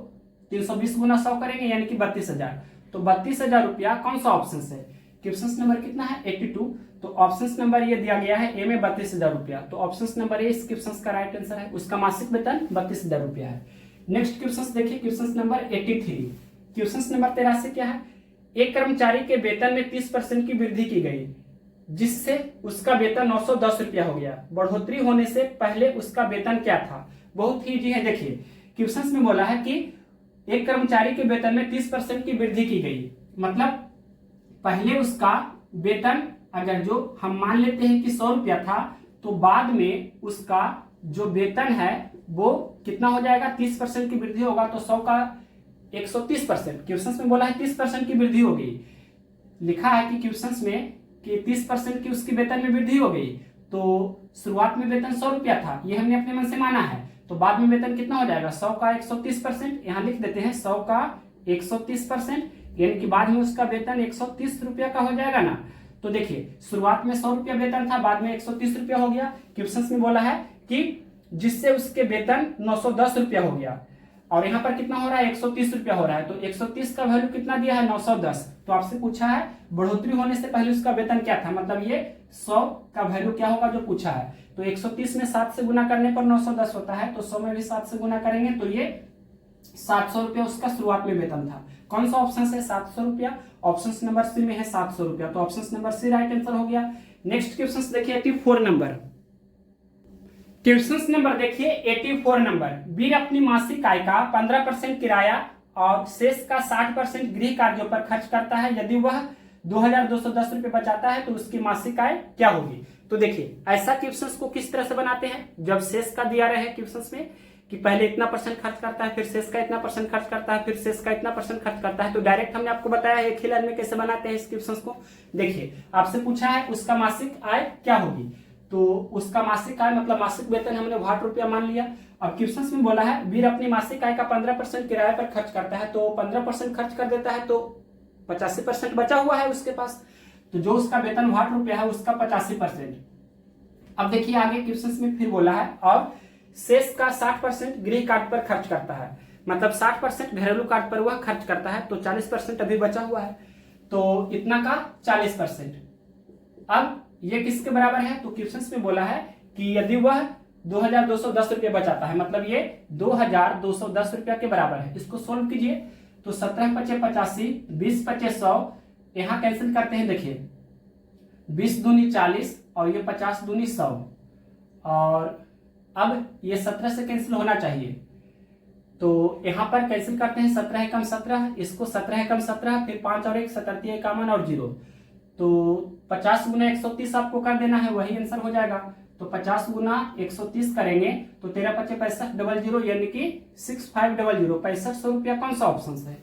320 गुना 100 करेंगे यानी कि 32,000। तो 32,000 रुपया कौन सा ऑप्शन है, क्वेश्चन नंबर कितना है 82, तो ऑप्शन नंबर ये दिया गया है ए में 32,000 रुपया। तो ऑप्शन नंबर ए इस क्वेश्चन का राइट आंसर है, उसका मासिक वेतन 32,000 रुपया है। नेक्स्ट क्वेश्चन देखिए क्वेश्चन नंबर 83। क्वेश्चन नंबर 83 क्या है, एक कर्मचारी के वेतन में 30% की वृद्धि की गई, जिससे उसका वेतन 910 रुपया हो गया। बढ़ोतरी होने से पहले उसका वेतन क्या था। बहुत ही इजी है। देखिए क्वेश्चन में बोला है कि एक कर्मचारी के वेतन में 30% की वृद्धि की गई, मतलब पहले उसका वेतन अगर जो हम मान लेते हैं कि 100 रुपया था, तो बाद में उसका जो वेतन है वो कितना हो जाएगा, 30% की वृद्धि होगा, तो 100 का 130%। क्वेश्चन में बोला है 30% की वृद्धि हो गई, लिखा है कि क्वेश्चन में कि 30% की उसकी वेतन में वृद्धि हो गई। तो शुरुआत में वेतन 100 रुपया था, ये हमने अपने मन से माना है, तो बाद में वेतन कितना हो जाएगा 100 का 130%। यहाँ लिख देते हैं 100 का 130%, यानी कि बाद में उसका वेतन 130 रुपया का हो जाएगा ना। तो देखिए शुरुआत में 100 रुपया वेतन था, बाद में 130 रुपया हो गया। क्वेश्चन में बोला है कि जिससे उसके वेतन 910 रुपया हो गया, और यहाँ पर कितना हो रहा है 130 रुपया हो रहा है, तो 130 का वैल्यू कितना दिया है 910। तो आपसे पूछा है बढ़ोतरी होने से पहले उसका वेतन क्या था, मतलब ये 100 का वैल्यू क्या होगा जो पूछा है। तो 130 में 7 से गुना करने पर 910 होता है, तो 100 में भी 7 से गुना करेंगे तो ये 700 रुपया उसका शुरुआत में वेतन था। कौन सा ऑप्शन है 700 रुपया, ऑप्शन नंबर सी में है 700 रुपया, तो option number C right answer हो गया। नेक्स्ट क्वेश्चन देखिए 84 नंबर। क्वेश्चन नंबर देखिए 84 नंबर। वीर अपनी मासिक आय का 15% किराया और शेष का 60% गृह कार्यों पर खर्च करता है। यदि वह 2210 रुपये बचाता है तो उसकी मासिक आय क्या होगी। तो देखिए ऐसा क्वेश्चंस को किस तरह से बनाते हैं, जब शेष का दिया रहे क्वेश्चंस में कि पहले इतना % खर्च करता है, फिर शेष का इतना % खर्च करता है, फिर शेष का इतना % खर्च करता है, तो डायरेक्ट हमने आपको बताया है एक ही लाइन में कैसे बनाते हैं इस क्वेश्चंस को। देखिए आपसे पूछा है उसका मासिक आय क्या होगी, तो उसका मासिक आय मतलब मासिक वेतन हमने 60 रुपया मान लिया। अब क्वेश्चंस में बोला है वीर अपनी मासिक आय का 15% किराए पर खर्च करता है, तो 15% खर्च कर देता है तो 85% बचा हुआ है उसके पास, तो जो उसका वेतन 60 रुपया है उसका 85%। अब देखिए आगे क्वेश्चंस में फिर बोला है और शेष का 60% गृह कार्य पर खर्च करता है, मतलब 60% घरेलू कार्य पर वह खर्च करता है, तो 40% अभी बचा हुआ है, तो इतना का 40%। अब ये किसके बराबर है, तो क्वेश्चंस में बोला है कि यदि वह 2210 रुपये बचाता है, मतलब ये 2210 रुपया के बराबर है। इसको सोल्व कीजिए तो 17 पचे 85, 20 पचे 100, यहाँ कैंसिल करते हैं। देखिए 20 दूनी 40 और ये 50 दूनी 100, और अब ये 17 से कैंसिल होना चाहिए, तो यहाँ पर कैंसिल करते हैं। 17 एकम 17, इसको 17 एकम 17, फिर 5 और 1 17 51 और 0, तो 50 गुना 130 आपको कर देना है, वही आंसर हो जाएगा। तो 50 गुना 130 करेंगे तो 13 पचे 6500, यानी कि 6500, 6500 रुपया कौन सा ऑप्शन है।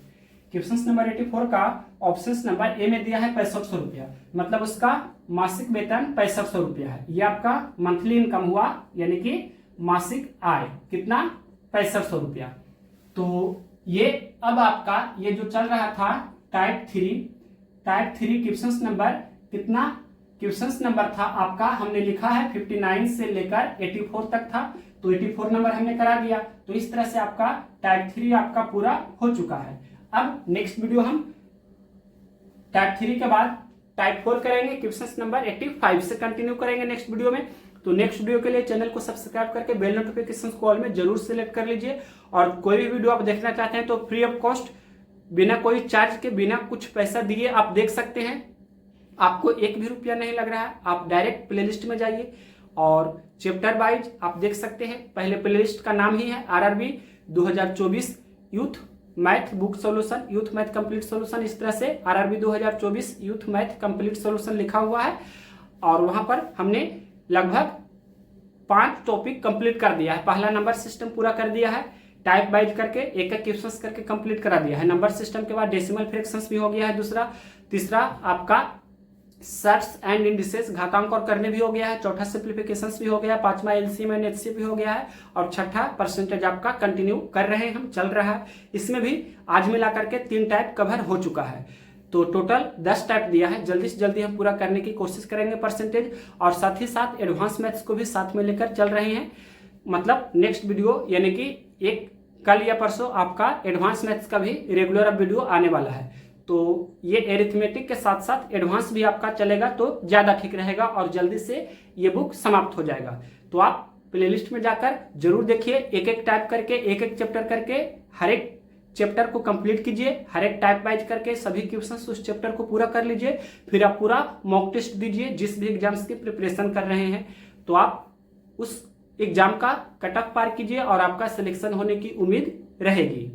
क्वेश्चन नंबर 84 का ऑप्शन नंबर ए में दिया है 6500 रुपया, मतलब उसका मासिक वेतन 6500 रुपया है। ये आपका मंथली इनकम हुआ, यानी कि मासिक आय कितना 6500 रुपया। तो ये अब आपका ये जो चल रहा था टाइप 3 क्वेश्चन नंबर कितना, क्वेश्चन नंबर था आपका, हमने लिखा है 59 से लेकर 84 तक था, तो 84 नंबर हमने करा दिया। तो इस तरह से आपका टाइप 3 आपका पूरा हो चुका है। अब नेक्स्ट वीडियो हम टाइप 3 के बाद टाइप 4 करेंगे, क्वेश्चन नंबर 85 से कंटिन्यू करेंगे नेक्स्ट वीडियो में। तो नेक्स्ट वीडियो के लिए चैनल को सब्सक्राइब करके बेल नोटिफिकेशन को ऑल में जरूर सेलेक्ट कर लीजिए, और कोई भी वीडियो आप देखना चाहते हैं तो फ्री ऑफ कॉस्ट, बिना कोई चार्ज के, बिना कुछ पैसा दिए आप देख सकते हैं। आपको एक भी रुपया नहीं लग रहा है, आप डायरेक्ट प्लेलिस्ट में जाइए और चैप्टर वाइज आप देख सकते हैं। पहले प्लेलिस्ट का नाम ही है RRB 2024 youth math book solution, youth math complete solution, इस तरह से RRB 2024 youth math complete solution लिखा हुआ है, और वहां पर हमने लगभग 5 टॉपिक कंप्लीट कर दिया है। पहला नंबर सिस्टम पूरा कर दिया है, टाइप वाइज करके एक एक क्वेश्चंस करके कंप्लीट करा दिया है। नंबर सिस्टम के बाद डेसिमल फ्रैक्शंस भी हो गया है दूसरा, तीसरा आपका सर्ट्स एंड इंडिसेस घातांक और करने भी हो गया है, चौथा सिंप्लीफिकेशंस भी हो गया, पांचवा LCM एंड HCF भी हो गया है, और छठा परसेंटेज आपका कंटिन्यू कर रहे हैं हम, चल रहा है। इसमें भी आज मिला करके 3 टाइप कवर हो चुका है, तो टोटल 10 टाइप दिया है। जल्दी से जल्दी हम पूरा करने की कोशिश करेंगे परसेंटेज, और साथ ही साथ एडवांस मैथ्स को भी साथ में लेकर चल रहे हैं। मतलब नेक्स्ट वीडियो यानी कि एक कल या परसों आपका एडवांस मैथ्स का भी रेगुलर अब वीडियो आने वाला है, तो ये एरिथमेटिक के साथ साथ एडवांस भी आपका चलेगा तो ज़्यादा ठीक रहेगा, और जल्दी से ये बुक समाप्त हो जाएगा। तो आप प्लेलिस्ट में जाकर जरूर देखिए, एक एक टाइप करके, एक एक चैप्टर करके, हर एक चैप्टर को कंप्लीट कीजिए, हर एक टाइप वाइज करके सभी क्वेश्चंस उस चैप्टर को पूरा कर लीजिए, फिर आप पूरा मॉक टेस्ट दीजिए। जिस भी एग्जाम्स की प्रिपरेशन कर रहे हैं तो आप उस एग्जाम का कट ऑफ पार कीजिए, और आपका सिलेक्शन होने की उम्मीद रहेगी।